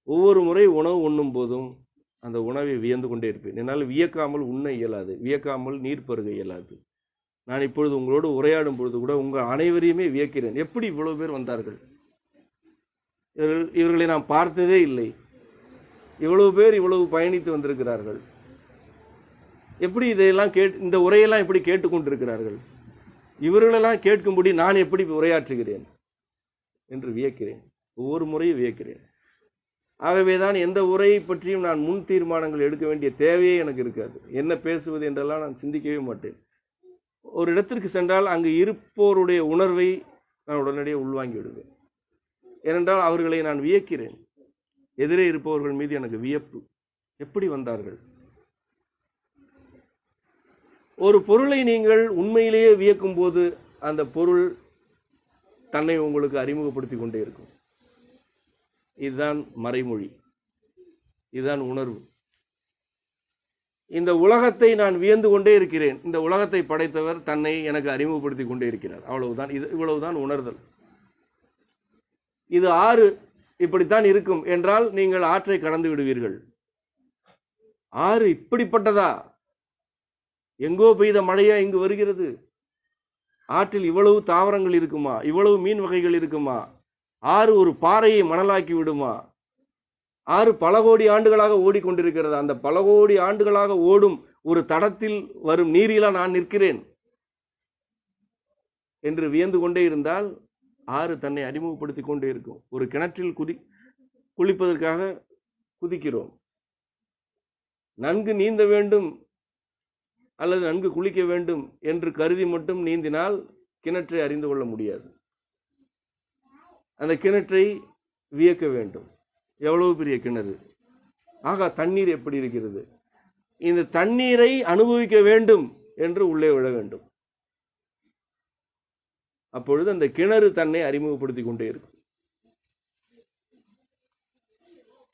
ஒவ்வொரு முறை உணவு உண்ணும் போதும் அந்த உணவை வியந்து கொண்டே இருப்பேன். என்னால் வியக்காமல் உண்ண இயலாது, வியக்காமல் நீர் பருக இயலாது. நான் இப்பொழுது உங்களோடு உரையாடும் பொழுது கூட உங்கள் அனைவரையுமே வியக்கிறேன். எப்படி இவ்வளவு பேர் வந்தார்கள், இவர்களை நாம் பார்த்ததே இல்லை, இவ்வளவு பேர் இவ்வளவு பயணித்து வந்திருக்கிறார்கள், எப்படி இதையெல்லாம் இந்த உரையெல்லாம் எப்படி கேட்டுக்கொண்டிருக்கிறார்கள், இவர்களெல்லாம் கேட்கும்படி நான் எப்படி உரையாற்றுகிறேன் என்று வியக்கிறேன். ஒவ்வொரு முறையும் வியக்கிறேன். ஆகவேதான் எந்த உரையை பற்றியும் நான் முன் தீர்மானங்கள் எடுக்க வேண்டிய தேவையே எனக்கு இருக்காது. என்ன பேசுவது என்றெல்லாம் நான் சிந்திக்கவே மாட்டேன். ஒரு இடத்திற்கு சென்றால் அங்கு இருப்போருடைய உணர்வை நான் உடனடியாக உள்வாங்கி விடுவேன். ஏனென்றால் அவர்களை நான் வியக்கிறேன். எதிரே இருப்பவர்கள் மீது எனக்கு வியப்பு. எப்படி வந்தார்கள்? ஒரு பொருளை நீங்கள் உண்மையிலேயே வியக்கும் போது அந்த பொருள் தன்னை உங்களுக்கு அறிமுகப்படுத்தி கொண்டே இருக்கும். இதுதான் மறைமொழி, இதுதான் உணர்வு. இந்த உலகத்தை நான் வியந்து கொண்டே இருக்கிறேன். இந்த உலகத்தை படைத்தவர் தன்னை எனக்கு அறிமுகப்படுத்தி கொண்டே இருக்கிறார். அவ்வளவுதான். இவ்வளவுதான் உணர்தல். இது ஆறு இப்படித்தான் இருக்கும் என்றால் நீங்கள் ஆற்றை கடந்து விடுவீர்கள். ஆறு இப்படிப்பட்டதா, எங்கோ பெய்த மழையா இங்கு வருகிறது, ஆற்றில் இவ்வளவு தாவரங்கள் இருக்குமா, இவ்வளவு மீன் வகைகள் இருக்குமா, ஆறு ஒரு பாறையை மணலாக்கி விடுமா, ஆறு பல கோடி ஆண்டுகளாக ஓடிக்கொண்டிருக்கிறது, அந்த பல கோடி ஆண்டுகளாக ஓடும் ஒரு தடத்தில் வரும் நீரிலா நான் நிற்கிறேன் என்று வியந்து கொண்டே இருந்தால் ஆறு தன்னை அறிமுகப்படுத்தி கொண்டே இருக்கும். ஒரு கிணற்றில் குளிப்பதற்காக குதிக்கிறோம். நன்கு நீந்த வேண்டும் அல்லது நன்கு குளிக்க வேண்டும் என்று கருதி மட்டும் நீந்தினால் கிணற்றை அறிந்து கொள்ள முடியாது. அந்த கிணற்றை வியக்க வேண்டும். எவ்வளவு பெரிய கிணறு, ஆகா தண்ணீர் எப்படி இருக்கிறது, இந்த தண்ணீரை அனுபவிக்க வேண்டும் என்று உள்ளே விழ வேண்டும். அப்பொழுது அந்த கிணறு தன்னை அறிமுகப்படுத்தி கொண்டே இருக்கும்.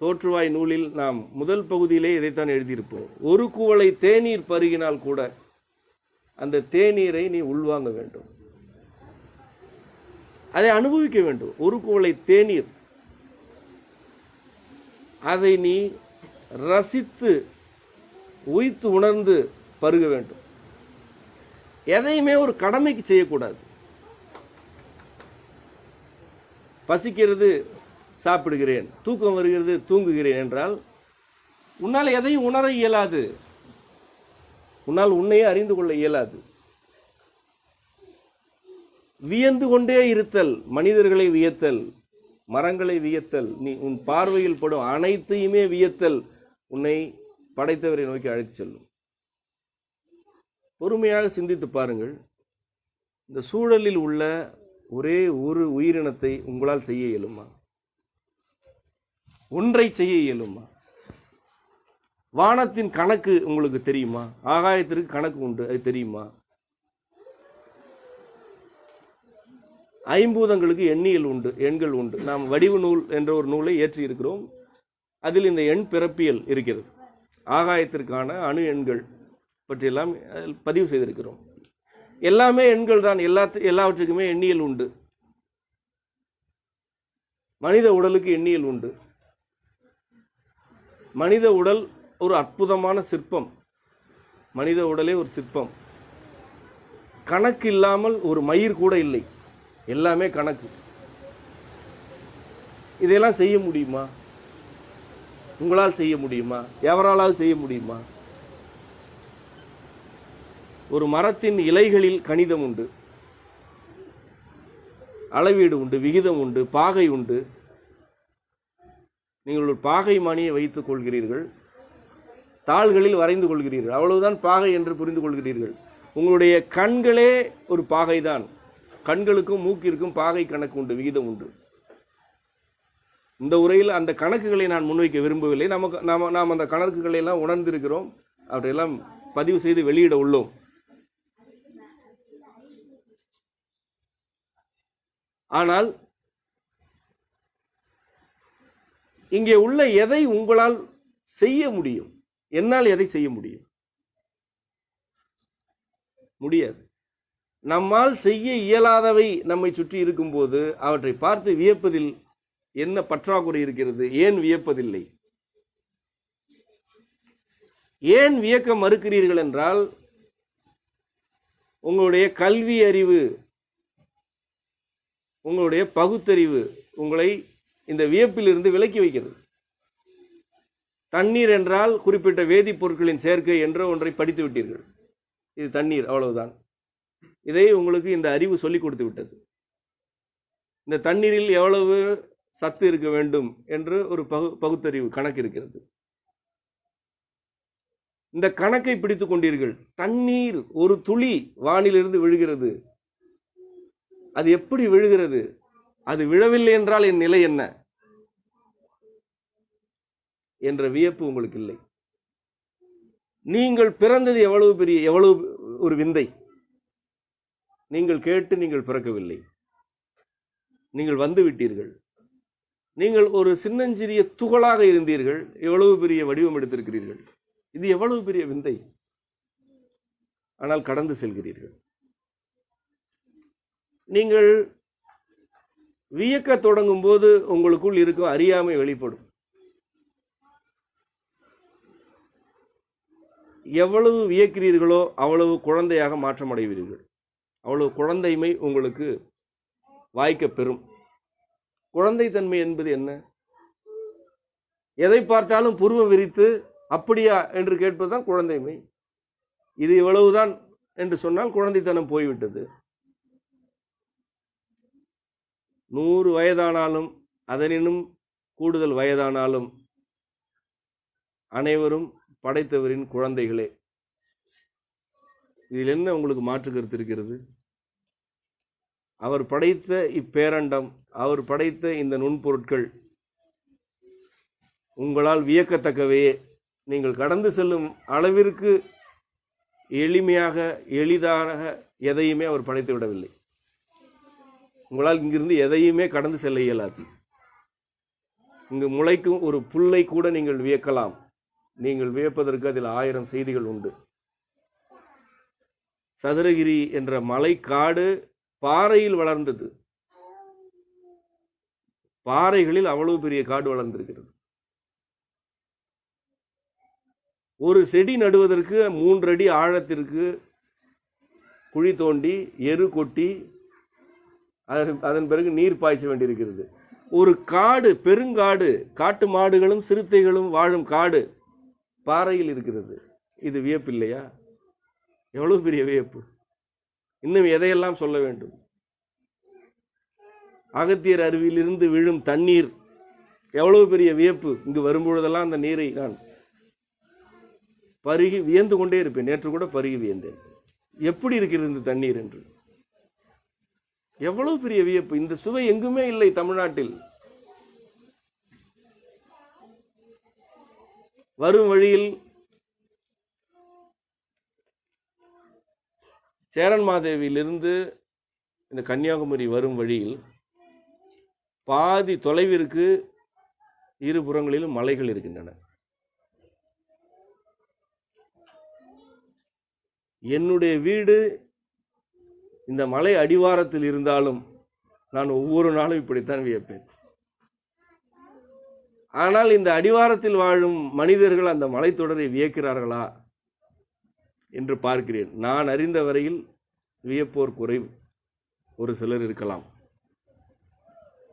தோற்றுவாய் நூலில் நாம் முதல் பகுதியிலே இதைத்தான் எழுதியிருப்போம். ஒரு குவளை தேநீர் பருகினால் கூட அந்த தேநீரை நீ உள்வாங்க வேண்டும், அதை அனுபவிக்க வேண்டும். ஒரு குவளை தேநீர், அதை நீ ரசித்து உய்த்து உணர்ந்து பருக வேண்டும். எதையுமே ஒரு கடமைக்கு செய்யக்கூடாது. பசிக்கிறது சாப்பிடுகிறேன், தூக்கம் வருகிறது தூங்குகிறேன் என்றால் உன்னால் எதையும் உணர இயலாது, உன்னால் உன்னையே அறிந்து கொள்ள இயலாது. வியந்து கொண்டே இருத்தல், மனிதர்களை வியத்தல், மரங்களை வியத்தல், நீ உன் பார்வையில் படும் அனைத்தையுமே வியத்தல் உன்னை படைத்தவரை நோக்கி அழைத்து செல்லும். பொறுமையாக சிந்தித்து பாருங்கள். இந்த சூழலில் உள்ள ஒரே ஒரு உயிரினத்தை உங்களால் செய்ய இயலுமா? ஒன்றை செய்ய இயலுமா? வானத்தின் கணக்கு உங்களுக்கு தெரியுமா? ஆகாயத்திற்கு கணக்கு உண்டு, அது தெரியுமா? ஐம்பூதங்களுக்கு எண்ணியல் உண்டு, எண்கள் உண்டு. நாம் வடிவு நூல் என்ற ஒரு நூலை ஏற்றி இருக்கிறோம். அதில் இந்த எண் பிறப்பியல் இருக்கிறது. ஆகாயத்திற்கான அணு எண்கள் பற்றியெல்லாம் பதிவு செய்திருக்கிறோம். எல்லாமே எண்கள் தான். எல்லாவற்றுக்குமே எண்ணியல் உண்டு. மனித உடலுக்கு எண்ணியல் உண்டு. மனித உடல் ஒரு அற்புதமான சிற்பம். மனித உடலே ஒரு சிற்பம். கணக்கு இல்லாமல் ஒரு மயிர் கூட இல்லை. எல்லாமே கணக்கு. இதையெல்லாம் செய்ய முடியுமா? உங்களால் செய்ய முடியுமா? எவராலாவது செய்ய முடியுமா? ஒரு மரத்தின் இலைகளில் கணிதம் உண்டு, அளவீடு உண்டு, விகிதம் உண்டு, பாகை உண்டு. நீங்கள் ஒரு பாகை மானியை வைத்துக் கொள்கிறீர்கள், தாள்களில் வரைந்து கொள்கிறீர்கள், அவ்வளவுதான் பாகை என்று புரிந்து கொள்கிறீர்கள். உங்களுடைய கண்களே ஒரு பாகை தான். கண்களுக்கும் மூக்கிற்கும் பாகை கணக்கு உண்டு, விகிதம் உண்டு. இந்த உரையில் அந்த கணக்குகளை நான் முன்வைக்க விரும்பவில்லை. நாம் அந்த கணக்குகளை எல்லாம் உணர்ந்திருக்கிறோம். அவற்றையெல்லாம் பதிவு செய்து வெளியிட உள்ளோம். ஆனால் இங்கே உள்ள எதை உங்களால் செய்ய முடியும்? என்னால் எதை செய்ய முடியும்? முடியாது. நம்மால் செய்ய இயலாதவை நம்மை சுற்றி இருக்கும்போது அவற்றை பார்த்து வியப்பதில் என்ன பற்றாக்குறை இருக்கிறது? ஏன் வியப்பதில்லை? ஏன் வியக்க மறுக்கிறீர்கள் என்றால், உங்களுடைய கல்வி அறிவு, உங்களுடைய பகுத்தறிவு உங்களை இந்த வியப்பிலிருந்து விலக்கி வைக்கிறது. தண்ணீர் என்றால் குறிப்பிட்ட வேதிப்பொருட்களின் சேர்க்கை என்ற ஒன்றை படித்து விட்டீர்கள். இது தண்ணீர், அவ்வளவுதான். இதை உங்களுக்கு இந்த அறிவு சொல்லிக் கொடுத்து விட்டது. இந்த தண்ணீரில் எவ்வளவு சத்து இருக்க வேண்டும் என்று ஒரு பகுத்தறிவு கணக்கு இருக்கிறது. இந்த கணக்கை பிடித்துக் கொண்டீர்கள். தண்ணீர் ஒரு துளி வானிலிருந்து விழுகிறது. அது எப்படி விழுகிறது? அது விழவில்லை என்றால் என் நிலை என்ன என்ற வியப்பு உங்களுக்கு இல்லை. நீங்கள் பிறந்தது எவ்வளவு ஒரு விந்தை. நீங்கள் கேட்டு நீங்கள் பிறக்கவில்லை, நீங்கள் வந்து விட்டீர்கள். நீங்கள் ஒரு சின்னஞ்சிறிய துகளாக இருந்தீர்கள், எவ்வளவு பெரிய வடிவம் எடுத்திருக்கிறீர்கள். இது எவ்வளவு பெரிய விந்தை. ஆனால் கடந்து செல்கிறீர்கள். நீங்கள் வியக்க தொடங்கும் போது உங்களுக்குள் இருக்கும் அறியாமை வெளிப்படும். எவ்வளவு வியக்கிறீர்களோ அவ்வளவு குழந்தையாக மாற்றம் அடைவீர்கள். அவ்வளவு குழந்தைமை உங்களுக்கு வாய்க்க பெறும். குழந்தைத்தன்மை என்பது என்ன? எதை பார்த்தாலும் புருவம் விரித்து அப்படியா என்று கேட்பதுதான் குழந்தைமை. இது இவ்வளவுதான் என்று சொன்னால் குழந்தைத்தனம் போய்விட்டது. 100 வயதானாலும் அதனினும் கூடுதல் வயதானாலும் அனைவரும் படைத்தவரின் குழந்தைகளே. இதில் என்ன உங்களுக்கு மாற்று கருத்து இருக்கிறது? அவர் படைத்த இப்பேரண்டம், அவர் படைத்த இந்த நுண்பொருட்கள் உங்களால் வியக்கத்தக்கவையே. நீங்கள் கடந்து செல்லும் அளவிற்கு எளிமையாக எளிதாக எதையுமே அவர் படைத்து விடவில்லை. உங்களால் இங்கிருந்து எதையுமே கடந்து செல்ல இயலாது. இங்கு முளைக்கும் ஒரு புல்லை கூட நீங்கள் வியக்கலாம். நீங்கள் வியப்பதற்கு அதில் 1000 செய்திகள் உண்டு. சதுரகிரி என்ற மலைக்காடு பாறையில் வளர்ந்தது. பாறைகளில் அவ்வளவு பெரிய காடு வளர்ந்திருக்கிறது. ஒரு செடி நடுவதற்கு 3 அடி ஆழத்திற்கு குழி தோண்டி எரு கொட்டி அதன் பிறகு நீர் பாய்ச்ச வேண்டியிருக்கிறது. ஒரு காடு, பெருங்காடு, காட்டு மாடுகளும் சிறுத்தைகளும் வாழும் காடு பாறையில் இருக்கிறது. இது வியப்பு இல்லையா? எவ்வளவு பெரிய வியப்பு! இன்னும் எதையெல்லாம் சொல்ல வேண்டும்? அகத்தியர் அருவியிலிருந்து விழும் தண்ணீர் எவ்வளவு பெரிய வியப்பு! இங்கு வரும்பொழுதெல்லாம் அந்த நீரை நான் பருகி வியந்து கொண்டே இருப்பேன். நேற்று கூட பருகி வியந்தேன். எப்படி இருக்கிறது இந்த தண்ணீர் என்று. எவ்வளவு பெரிய வியப்பு! இந்த சுவை எங்குமே இல்லை தமிழ்நாட்டில். வரும் வழியில் சேரன்மாதேவியிலிருந்து இந்த கன்னியாகுமரி வரும் வழியில் பாதி தொலைவிற்கு இருபுறங்களிலும் மலைகள் இருக்கின்றன. என்னுடைய வீடு இந்த மலை அடிவாரத்தில் இருந்தாலும் நான் ஒவ்வொரு நாளும் இப்படித்தான் வியப்பேன். ஆனால் இந்த அடிவாரத்தில் வாழும் மனிதர்கள் அந்த மலைத்தொடரை வியக்கிறார்களா என்று பார்க்கிறேன். நான் அறிந்த வரையில் வியப்போர் குறைவு, ஒரு சிலர் இருக்கலாம்.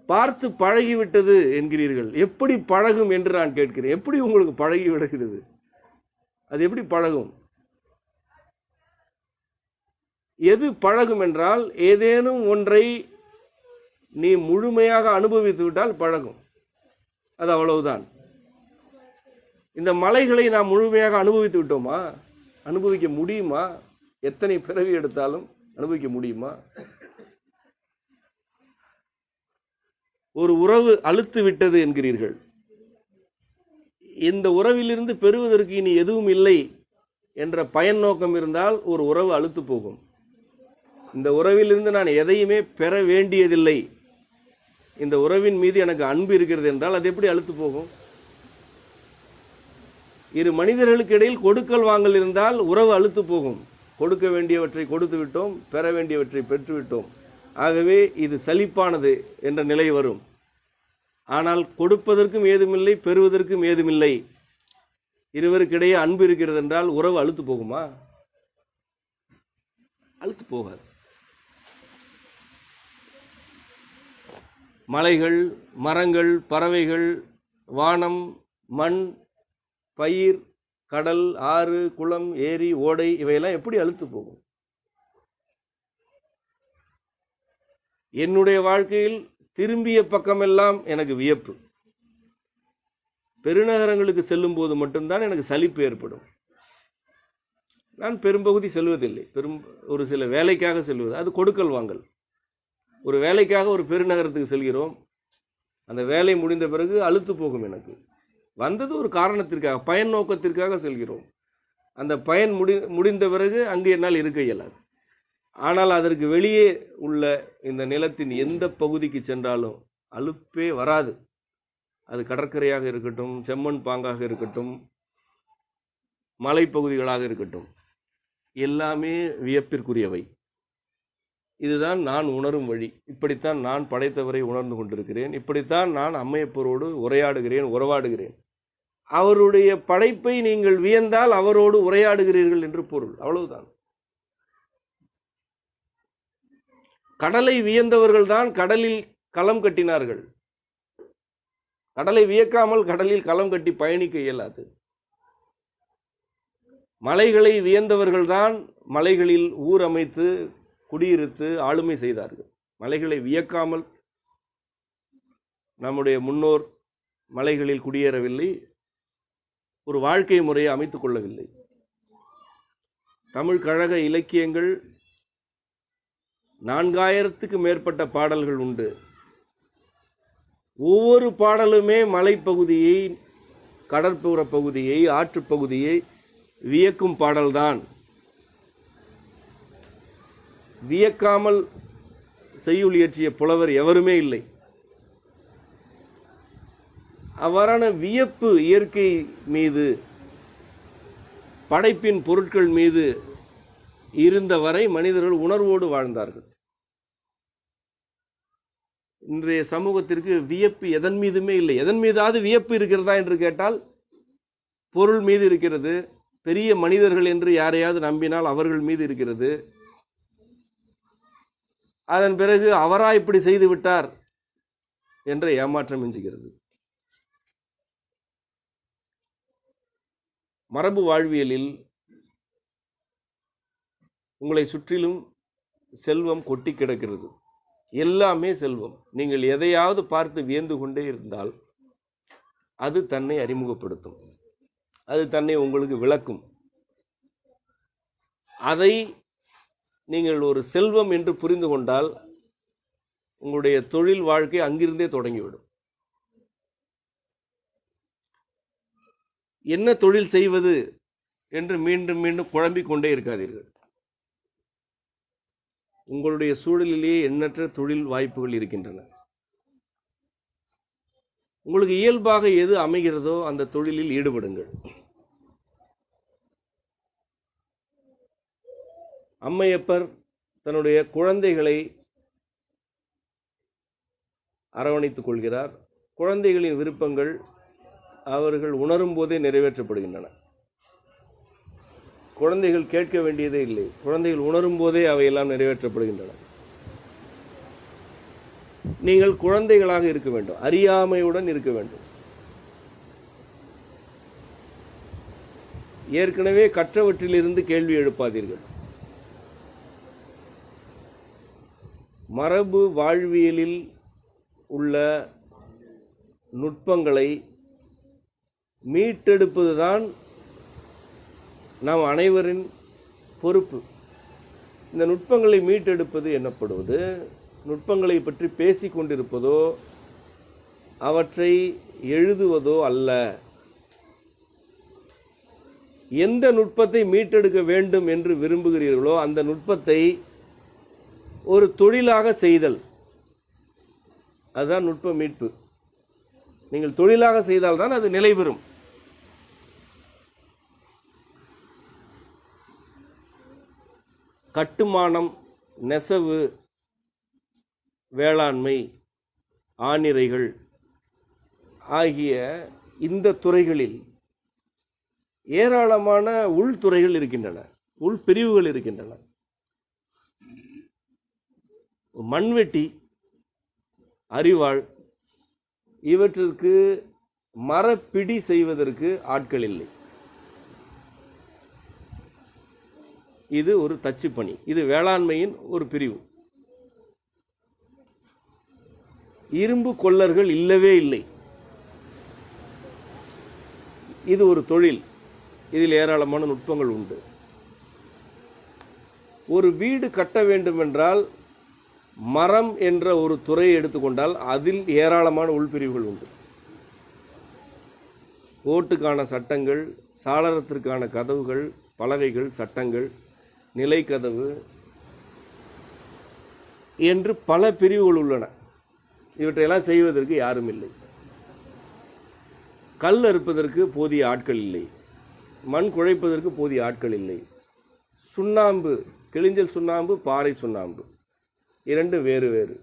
பார்த்து பழகிவிட்டது என்கிறீர்கள். எப்படி பழகும் என்று நான் கேட்கிறேன். எப்படி உங்களுக்கு பழகி விடுகிறது? அது எப்படி பழகும்? எது பழகும் என்றால், ஏதேனும் ஒன்றை நீ முழுமையாக அனுபவித்து விட்டால் பழகும். அது அவ்வளவுதான். இந்த மலைகளை நாம் முழுமையாக அனுபவித்து விட்டோமா? அனுபவிக்க முடியுமா? எத்தனை பிறவி எடுத்தாலும் அனுபவிக்க முடியுமா? ஒரு உறவு அழுத்து விட்டது என்கிறீர்கள். இந்த உறவிலிருந்து பெறுவதற்கு இனி எதுவும் இல்லை என்ற பயன் நோக்கம் இருந்தால் ஒரு உறவு அழுத்து போகும். இந்த உறவிலிருந்து நான் எதையுமே பெற வேண்டியதில்லை, இந்த உறவின் மீது எனக்கு அன்பு இருக்கிறது என்றால் அது எப்படி அழுத்து போகும்? இரு மனிதர்களுக்கு இடையில் கொடுக்கல் வாங்கல் இருந்தால் உறவு அழுத்து போகும். கொடுக்க வேண்டியவற்றை கொடுத்து விட்டோம், பெற வேண்டியவற்றை பெற்றுவிட்டோம், ஆகவே இது சலிப்பானது என்ற நிலை வரும். ஆனால் கொடுப்பதற்கும் ஏதுமில்லை, பெறுவதற்கும் ஏதுமில்லை, இருவருக்கிடையே அன்பு இருக்கிறது என்றால் உறவு அழுத்து போகுமா? அழுத்து போகாது. மலைகள், மரங்கள், பறவைகள், வானம், மண், பயிர், கடல், ஆறு, குளம், ஏரி, ஓடை, இவையெல்லாம் எப்படி அழுத்து போகும்? என்னுடைய வாழ்க்கையில் திரும்பிய பக்கமெல்லாம் எனக்கு வியப்பு. பெருநகரங்களுக்கு செல்லும் போது மட்டும்தான் எனக்கு சலிப்பு ஏற்படும். நான் பெரும்பகுதி செல்வதில்லை, ஒரு சில வேலைக்காக செல்வது, அது கொடுக்கல் வாங்கல். ஒரு வேலைக்காக ஒரு பெருநகரத்துக்கு செல்கிறோம், அந்த வேலை முடிந்த பிறகு அலுத்து போகும். எனக்கு வந்தது ஒரு காரணத்திற்காக, பயன் நோக்கத்திற்காக செல்கிறோம். அந்த பயன் முடிந்த பிறகு அங்கு என்னால் இருக்க இயலாது. ஆனால் அதற்கு வெளியே உள்ள இந்த நிலத்தின் எந்த பகுதிக்கு சென்றாலும் அலுப்பே வராது. அது கடற்கரையாக இருக்கட்டும், செம்மண் பாங்காக இருக்கட்டும், மலைப்பகுதிகளாக இருக்கட்டும், எல்லாமே வியப்பிற்குரியவை. இதுதான் நான் உணரும் வழி. இப்படித்தான் நான் படைத்தவரை உணர்ந்து கொண்டிருக்கிறேன். இப்படித்தான் நான் அம்மையப்பரோடு உரையாடுகிறேன், உறவாடுகிறேன். அவருடைய படைப்பை நீங்கள் வியந்தால் அவரோடு உரையாடுகிறீர்கள் என்று பொருள், அவ்வளவுதான். கடலை வியந்தவர்கள் தான் கடலில் களம் கட்டினார்கள். கடலை வியக்காமல் கடலில் களம் கட்டி பயணிக்க இயலாது. மலைகளை வியந்தவர்கள் தான் மலைகளில் ஊர் அமைத்து குடியிருத்து ஆளுமை செய்தார்கள். மலைகளை வியக்காமல் நம்முடைய முன்னோர் மலைகளில் குடியேறவில்லை, ஒரு வாழ்க்கை முறையை அமைத்துக் கொள்ளவில்லை. தமிழ் கழக இலக்கியங்கள் 4000க்கு மேற்பட்ட பாடல்கள் உண்டு. ஒவ்வொரு பாடலுமே மலைப்பகுதியை, கடற்புற பகுதியை, ஆற்றுப்பகுதியை வியக்கும் பாடல்தான். வியக்காமல் செய்யுள் இயற்றிய புலவர் எவருமே இல்லை. அவ்வாறான வியப்பு இயற்கை மீது, படைப்பின் பொருட்கள் மீது இருந்த வரை மனிதர்கள் உணர்வோடு வாழ்ந்தார்கள். இன்றைய சமூகத்திற்கு வியப்பு எதன் மீதுமே இல்லை. எதன் மீதாவது வியப்பு இருக்கிறதா என்று கேட்டால் பொருள் மீது இருக்கிறது, பெரிய மனிதர்கள் என்று யாரையாவது நம்பினால் அவர்கள் மீது இருக்கிறது. அதன் பிறகு அவரா இப்படி செய்து விட்டார் என்ற ஏமாற்றம் மிஞ்சுகிறது. மரபு வாழ்வியலில் உங்களை சுற்றிலும் செல்வம் கொட்டி கிடக்கிறது. எல்லாமே செல்வம். நீங்கள் எதையாவது பார்த்து வியந்து கொண்டே இருந்தால் அது தன்னை அறிமுகப்படுத்தும், அது தன்னை உங்களுக்கு விளக்கும். அதை நீங்கள் ஒரு செல்வம் என்று புரிந்து கொண்டால் உங்களுடைய தொழில் வாழ்க்கை அங்கிருந்தே தொடங்கிவிடும். என்ன தொழில் செய்வது என்று மீண்டும் மீண்டும் குழம்பிக் கொண்டே இருக்காதீர்கள். உங்களுடைய சூழலிலேயே எண்ணற்ற தொழில் வாய்ப்புகள் இருக்கின்றன. உங்களுக்கு இயல்பாக எது அமைகிறதோ அந்த தொழிலில் ஈடுபடுங்கள். அம்மையப்பர் தன்னுடைய குழந்தைகளை அரவணைத்துக் கொள்கிறார். குழந்தைகளின் விருப்பங்கள் அவர்கள் உணரும் போதே நிறைவேற்றப்படுகின்றன. குழந்தைகள் கேட்க வேண்டியதே இல்லை, குழந்தைகள் உணரும் போதே அவையெல்லாம் நிறைவேற்றப்படுகின்றன. நீங்கள் குழந்தைகளாக இருக்க வேண்டும், அறியாமையுடன் இருக்க வேண்டும். ஏற்கனவே கற்றவற்றிலிருந்து கேள்வி எழுப்பாதீர்கள். மரபு வாழ்வியலில் உள்ள நுட்பங்களை மீட்டெடுப்பதுதான் நாம் அனைவரின் பொறுப்பு. இந்த நுட்பங்களை மீட்டெடுப்பது எனப்படுவது நுட்பங்களை பற்றி பேசி கொண்டிருப்பதோ அவற்றை எழுதுவதோ அல்ல. எந்த நுட்பத்தை மீட்டெடுக்க வேண்டும் என்று விரும்புகிறீர்களோ அந்த நுட்பத்தை ஒரு தொழிலாக செய்தல், அதுதான் நுட்ப மீட்பு. நீங்கள் தொழிலாக செய்தால்தான் அது நிலை பெறும். கட்டுமானம், நெசவு, வேளாண்மை, ஆணிரைகள் ஆகிய இந்த துறைகளில் ஏராளமான உள்துறைகள் இருக்கின்றன, உள்பிரிவுகள் இருக்கின்றன. மண்வெட்டி, அரிவாள் இவற்றிற்கு மரப்பிடி செய்வதற்கு ஆட்கள் இல்லை. இது ஒரு தச்சு பணி, இது வேளாண்மையின் ஒரு பிரிவு. இரும்பு கொல்லர்கள் இல்லவே இல்லை. இது ஒரு தொழில், இதில் ஏராளமான நுட்பங்கள் உண்டு. ஒரு வீடு கட்ட வேண்டும் என்றால் மரம் என்ற ஒரு துறையை எடுத்துக்கொண்டால் அதில் ஏராளமான உள்பிரிவுகள் உண்டு. ஓட்டுக்கான சட்டங்கள், சாளரத்திற்கான கதவுகள், பலகைகள், சட்டங்கள், நிலைக்கதவு என்று பல பிரிவுகள் உள்ளன. இவற்றையெல்லாம் செய்வதற்கு யாரும் இல்லை. கல் அறுப்பதற்கு போதிய ஆட்கள் இல்லை, மண் குழைப்பதற்கு போதிய ஆட்கள் இல்லை. சுண்ணாம்பு, கிளிஞ்சல் சுண்ணாம்பு, பாறை சுண்ணாம்பு இரண்டு வேறு வேறு.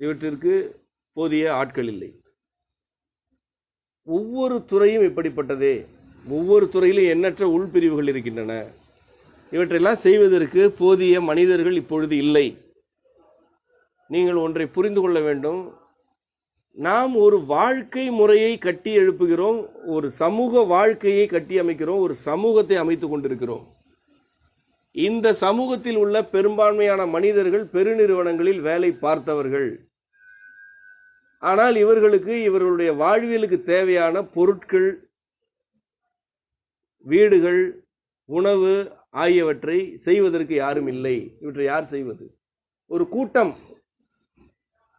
இவற்றிற்கு போதிய ஆட்கள் இல்லை. ஒவ்வொரு துறையும் இப்படிப்பட்டதே. ஒவ்வொரு துறையிலும் எண்ணற்ற உள்பிரிவுகள் இருக்கின்றன. இவற்றையெல்லாம் செய்வதற்கு போதிய மனிதர்கள் இப்பொழுது இல்லை. நீங்கள் ஒன்றை புரிந்து கொள்ள வேண்டும். நாம் ஒரு வாழ்க்கை முறையை கட்டி எழுப்புகிறோம், ஒரு சமூக வாழ்க்கையை கட்டி அமைக்கிறோம், ஒரு சமூகத்தை அமைத்து கொண்டிருக்கிறோம். இந்த சமூகத்தில் உள்ள பெரும்பான்மையான மனிதர்கள் பெருநிறுவனங்களில் வேலை பார்த்தவர்கள். ஆனால் இவர்களுக்கு இவர்களுடைய வாழ்வியலுக்கு தேவையான பொருட்கள், வீடுகள், உணவு ஆகியவற்றை செய்வதற்கு யாரும் இல்லை. இவற்றை யார் செய்வது? ஒரு கூட்டம்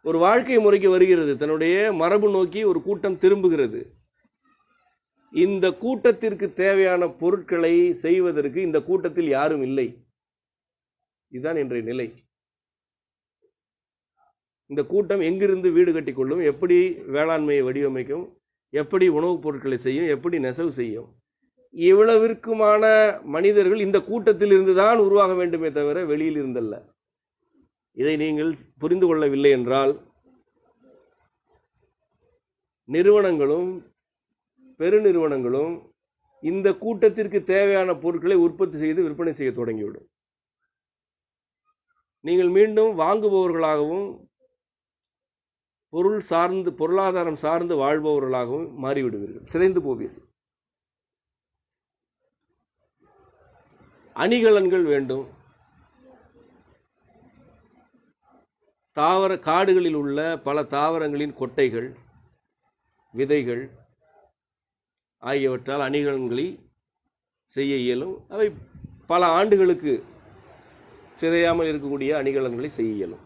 ஒரு வாழ்க்கை முறைக்கு வருகிறது, தன்னுடைய மரபு நோக்கி ஒரு கூட்டம் திரும்புகிறது. இந்த கூட்டத்திற்கு தேவையான பொருட்களை செய்வதற்கு இந்த கூட்டத்தில் யாரும் இல்லை. இதுதான் இன்றைய நிலை. இந்த கூட்டம் எங்கிருந்து வீடு கட்டிக்கொள்ளும், எப்படி வேளாண்மையை வடிவமைக்கும், எப்படி உணவுப் பொருட்களை செய்யும், எப்படி நெசவு செய்யும், இவ்வளவிற்குமான மனிதர்கள் இந்த கூட்டத்தில் இருந்துதான் உருவாக வேண்டுமே தவிர வெளியில் இருந்தல்ல. இதை நீங்கள் புரிந்து கொள்ளவில்லை என்றால் நிறுவனங்களும் பெருநிறுவனங்களும் இந்த கூட்டத்திற்கு தேவையான பொருட்களை உற்பத்தி செய்து விற்பனை செய்ய தொடங்கிவிடும். நீங்கள் மீண்டும் வாங்குபவர்களாகவும் பொருளாதாரம் சார்ந்து வாழ்பவர்களாகவும் மாறிவிடுவீர்கள், சிதைந்து போவீர்கள். அணிகலன்கள் வேண்டும். காடுகளில் உள்ள பல தாவரங்களின் கொட்டைகள், விதைகள் ஆகியவற்றால் அணிகலன்களை செய்ய இயலும். அவை பல ஆண்டுகளுக்கு சிதையாமல் இருக்கக்கூடிய அணிகலன்களை செய்ய இயலும்.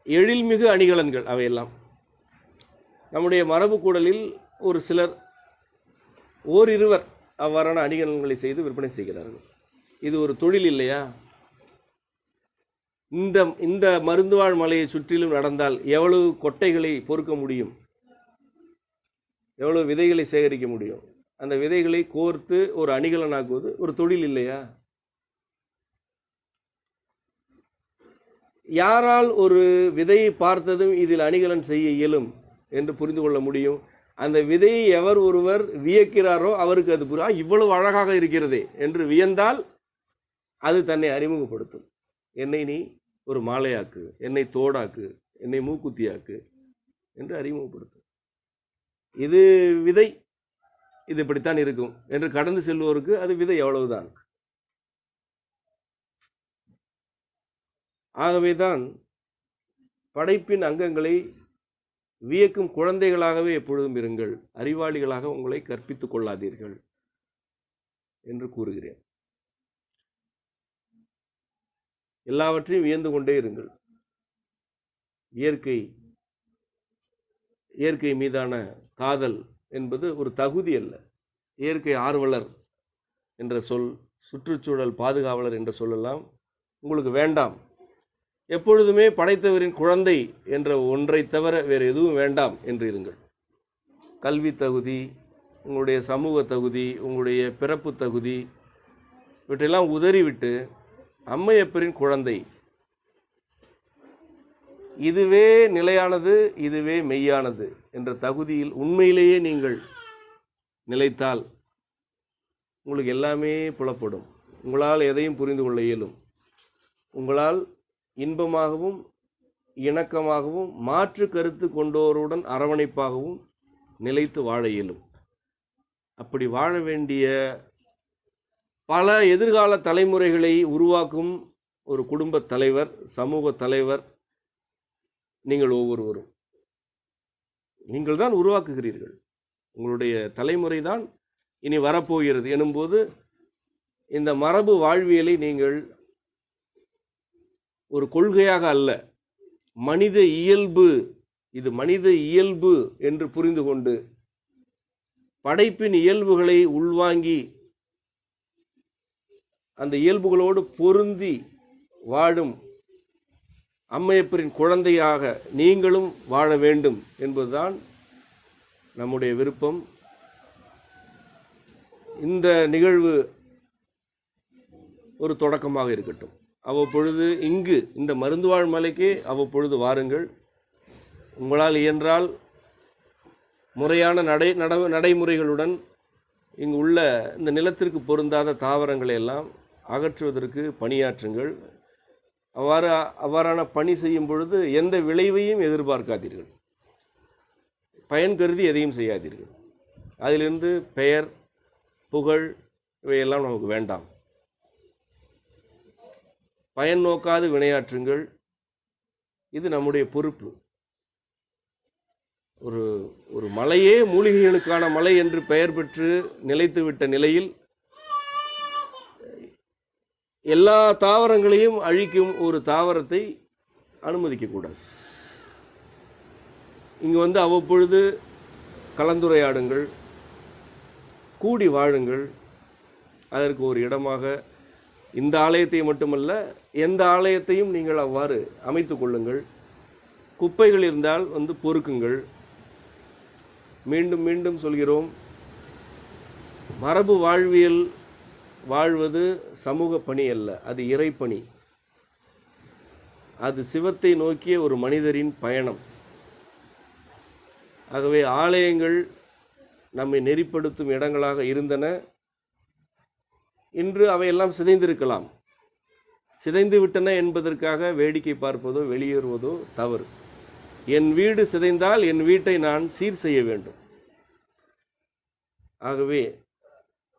எழில்மிகு அணிகலன்கள் அவையெல்லாம் நம்முடைய மரபு கூடலில் ஒரு சிலர் ஓரிருவர் அவ்வாறான அணிகலன்களை செய்து விற்பனை செய்கிறார்கள். இது ஒரு தொழில் இல்லையா? இந்த மருந்துவாழ் மலையை சுற்றிலும் நடந்தால் எவ்வளவு கொட்டைகளை பொறுக்க முடியும், எவ்வளவு விதைகளை சேகரிக்க முடியும்? அந்த விதைகளை கோர்த்து ஒரு அணிகலனாக்குவது ஒரு தொழில் இல்லையா? யாரால் ஒரு விதையை பார்த்ததும் இதில் அணிகலன் செய்ய இயலும் என்று புரிந்து கொள்ள முடியும்? அந்த விதையை எவர் ஒருவர் வியக்கிறாரோ அவருக்கு அது இவ்வளவு அழகாக இருக்கிறதே என்று வியந்தால் அது தன்னை அறிமுகப்படுத்தும். என்னை நீ ஒரு மாலையாக்கு, என்னை தோடாக்கு, என்னை மூக்குத்தியாக்கு என்று அறிமுகப்படுத்தும். இது விதை, இது இப்படித்தான் இருக்கும் என்று கடந்து செல்வோருக்கு அது விதை, அவ்வளவுதான். ஆகவேதான் படைப்பின் அங்கங்களை வியக்கும் குழந்தைகளாகவே எப்பொழுதும் இருங்கள், அறிவாளிகளாக உங்களை கற்பித்துக் கொள்ளாதீர்கள் என்று கூறுகிறேன். எல்லாவற்றையும் வியந்து கொண்டே இருங்கள். இயற்கை மீதான காதல் என்பது ஒரு தகுதி அல்ல. இயற்கை ஆர்வலர் என்ற சொல், சுற்றுச்சூழல் பாதுகாவலர் என்ற சொல்லலாம் உங்களுக்கு வேண்டாம். எப்பொழுதுமே படைத்தவரின் குழந்தை என்ற ஒன்றை தவிர வேறு எதுவும் வேண்டாம் என்று இருங்கள். கல்வி தகுதி, உங்களுடைய சமூக தகுதி, உங்களுடைய பிறப்பு தகுதி இவற்றையெல்லாம் உதறிவிட்டு அம்மையப்பரின் குழந்தை, இதுவே நிலையானது, இதுவே மெய்யானது என்ற தகுதியில் உண்மையிலேயே நீங்கள் நிலைத்தால் உங்களுக்கு எல்லாமே புலப்படும். உங்களால் எதையும் புரிந்து கொள்ள இயலும். உங்களால் இன்பமாகவும் இணக்கமாகவும் மாற்று கருத்து கொண்டோருடன் அரவணைப்பாகவும் நிலைத்து வாழ இயலும். அப்படி வாழ வேண்டிய பல எதிர்கால தலைமுறைகளை உருவாக்கும் ஒரு குடும்ப தலைவர், சமூக தலைவர் நீங்கள் ஒவ்வொருவரும். நீங்கள் தான் உருவாக்குகிறீர்கள். உங்களுடைய தலைமுறை தான் இனி வரப்போகிறது எனும்போது இந்த மரபு வாழ்வியலை நீங்கள் ஒரு கொள்கையாக அல்ல, மனித இயல்பு, இது மனித இயல்பு என்று புரிந்து கொண்டு படைப்பின் இயல்புகளை உள்வாங்கி அந்த இயல்புகளோடு பொருந்தி வாழும் அம்மையப்பரின் குழந்தையாக நீங்களும் வாழ வேண்டும் என்பதுதான் நம்முடைய விருப்பம். இந்த நிகழ்வு ஒரு தொடக்கமாக இருக்கட்டும். அவ்வப்பொழுது இங்கு இந்த மருந்துவாழ் மலைக்கே அவ்வப்பொழுது வாருங்கள். உங்களால் இயன்றால் முறையான நடைமுறைகளுடன் இங்கு உள்ள இந்த நிலத்திற்கு பொருந்தாத தாவரங்களை எல்லாம் அகற்றுவதற்கு பணியாற்றுங்கள். அவ்வாறான பணி செய்யும் பொழுது எந்த விளைவையும் எதிர்பார்க்காதீர்கள். பயன் கருதி எதையும் செய்யாதீர்கள். அதிலிருந்து பெயர், புகழ் இவையெல்லாம் நமக்கு வேண்டாம். பயன் நோக்காது வினையாற்றுங்கள். இது நம்முடைய பொறுப்பு. ஒரு மலையே மூலிகைகளுக்கான மலை என்று பெயர் பெற்று நிலைத்துவிட்ட நிலையில் எல்லா தாவரங்களையும் அழிக்கும் ஒரு தாவரத்தை அனுமதிக்கக்கூடாது. இங்கு வந்து அவ்வப்பொழுது கலந்துரையாடுங்கள், கூடி வாழுங்கள். அதற்கு ஒரு இடமாக இந்த ஆலயத்தை மட்டுமல்ல, எந்த ஆலயத்தையும் நீங்கள் அவ்வாறு அமைத்து கொள்ளுங்கள். குப்பைகள் இருந்தால் வந்து பொறுக்குங்கள். மீண்டும் மீண்டும் சொல்கிறோம், மரபு வாழ்வியல் வாழ்வது சமூக பணி அல்ல, அது இறைப்பணி. அது சிவத்தை நோக்கிய ஒரு மனிதரின் பயணம். ஆகவே ஆலயங்கள் நம்மை நெறிப்படுத்தும் இடங்களாக இருந்தன. இன்று அவையெல்லாம் சிதைந்திருக்கலாம். சிதைந்து விட்டன என்பதற்காக வேடிக்கை பார்ப்பதோ வெளியேறுவதோ தவறு. என் வீடு சிதைந்தால் என் வீட்டை நான் சீர் செய்ய வேண்டும். ஆகவே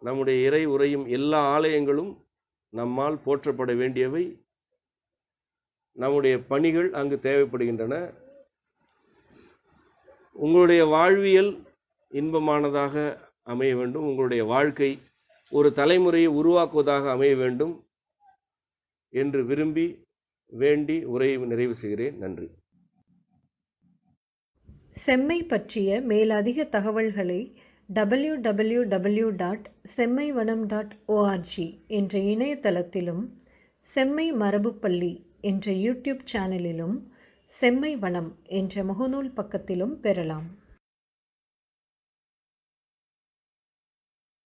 நம்முடைய இறை உரையும் எல்லா ஆலயங்களும் நம்மால் போற்றப்பட வேண்டியவை. நம்முடைய பணிகள் அங்கு தேவைப்படுகின்றன. உங்களுடைய வாழ்வியல் இன்பமானதாக அமைய வேண்டும். உங்களுடைய வாழ்க்கை ஒரு தலைமுறையை உருவாக்குவதாக அமைய வேண்டும் என்று விரும்பி வேண்டி உரையை நிறைவு செய்கிறேன். நன்றி. செம்மை பற்றிய மேலதிக தகவல்களை www.semmaivanam.org என்ற இணையதளத்திலும், செம்மை மரபுப்பள்ளி என்ற யூடியூப் சேனலிலும், செம்மை வனம் என்ற முகநூல் பக்கத்திலும் பெறலாம்.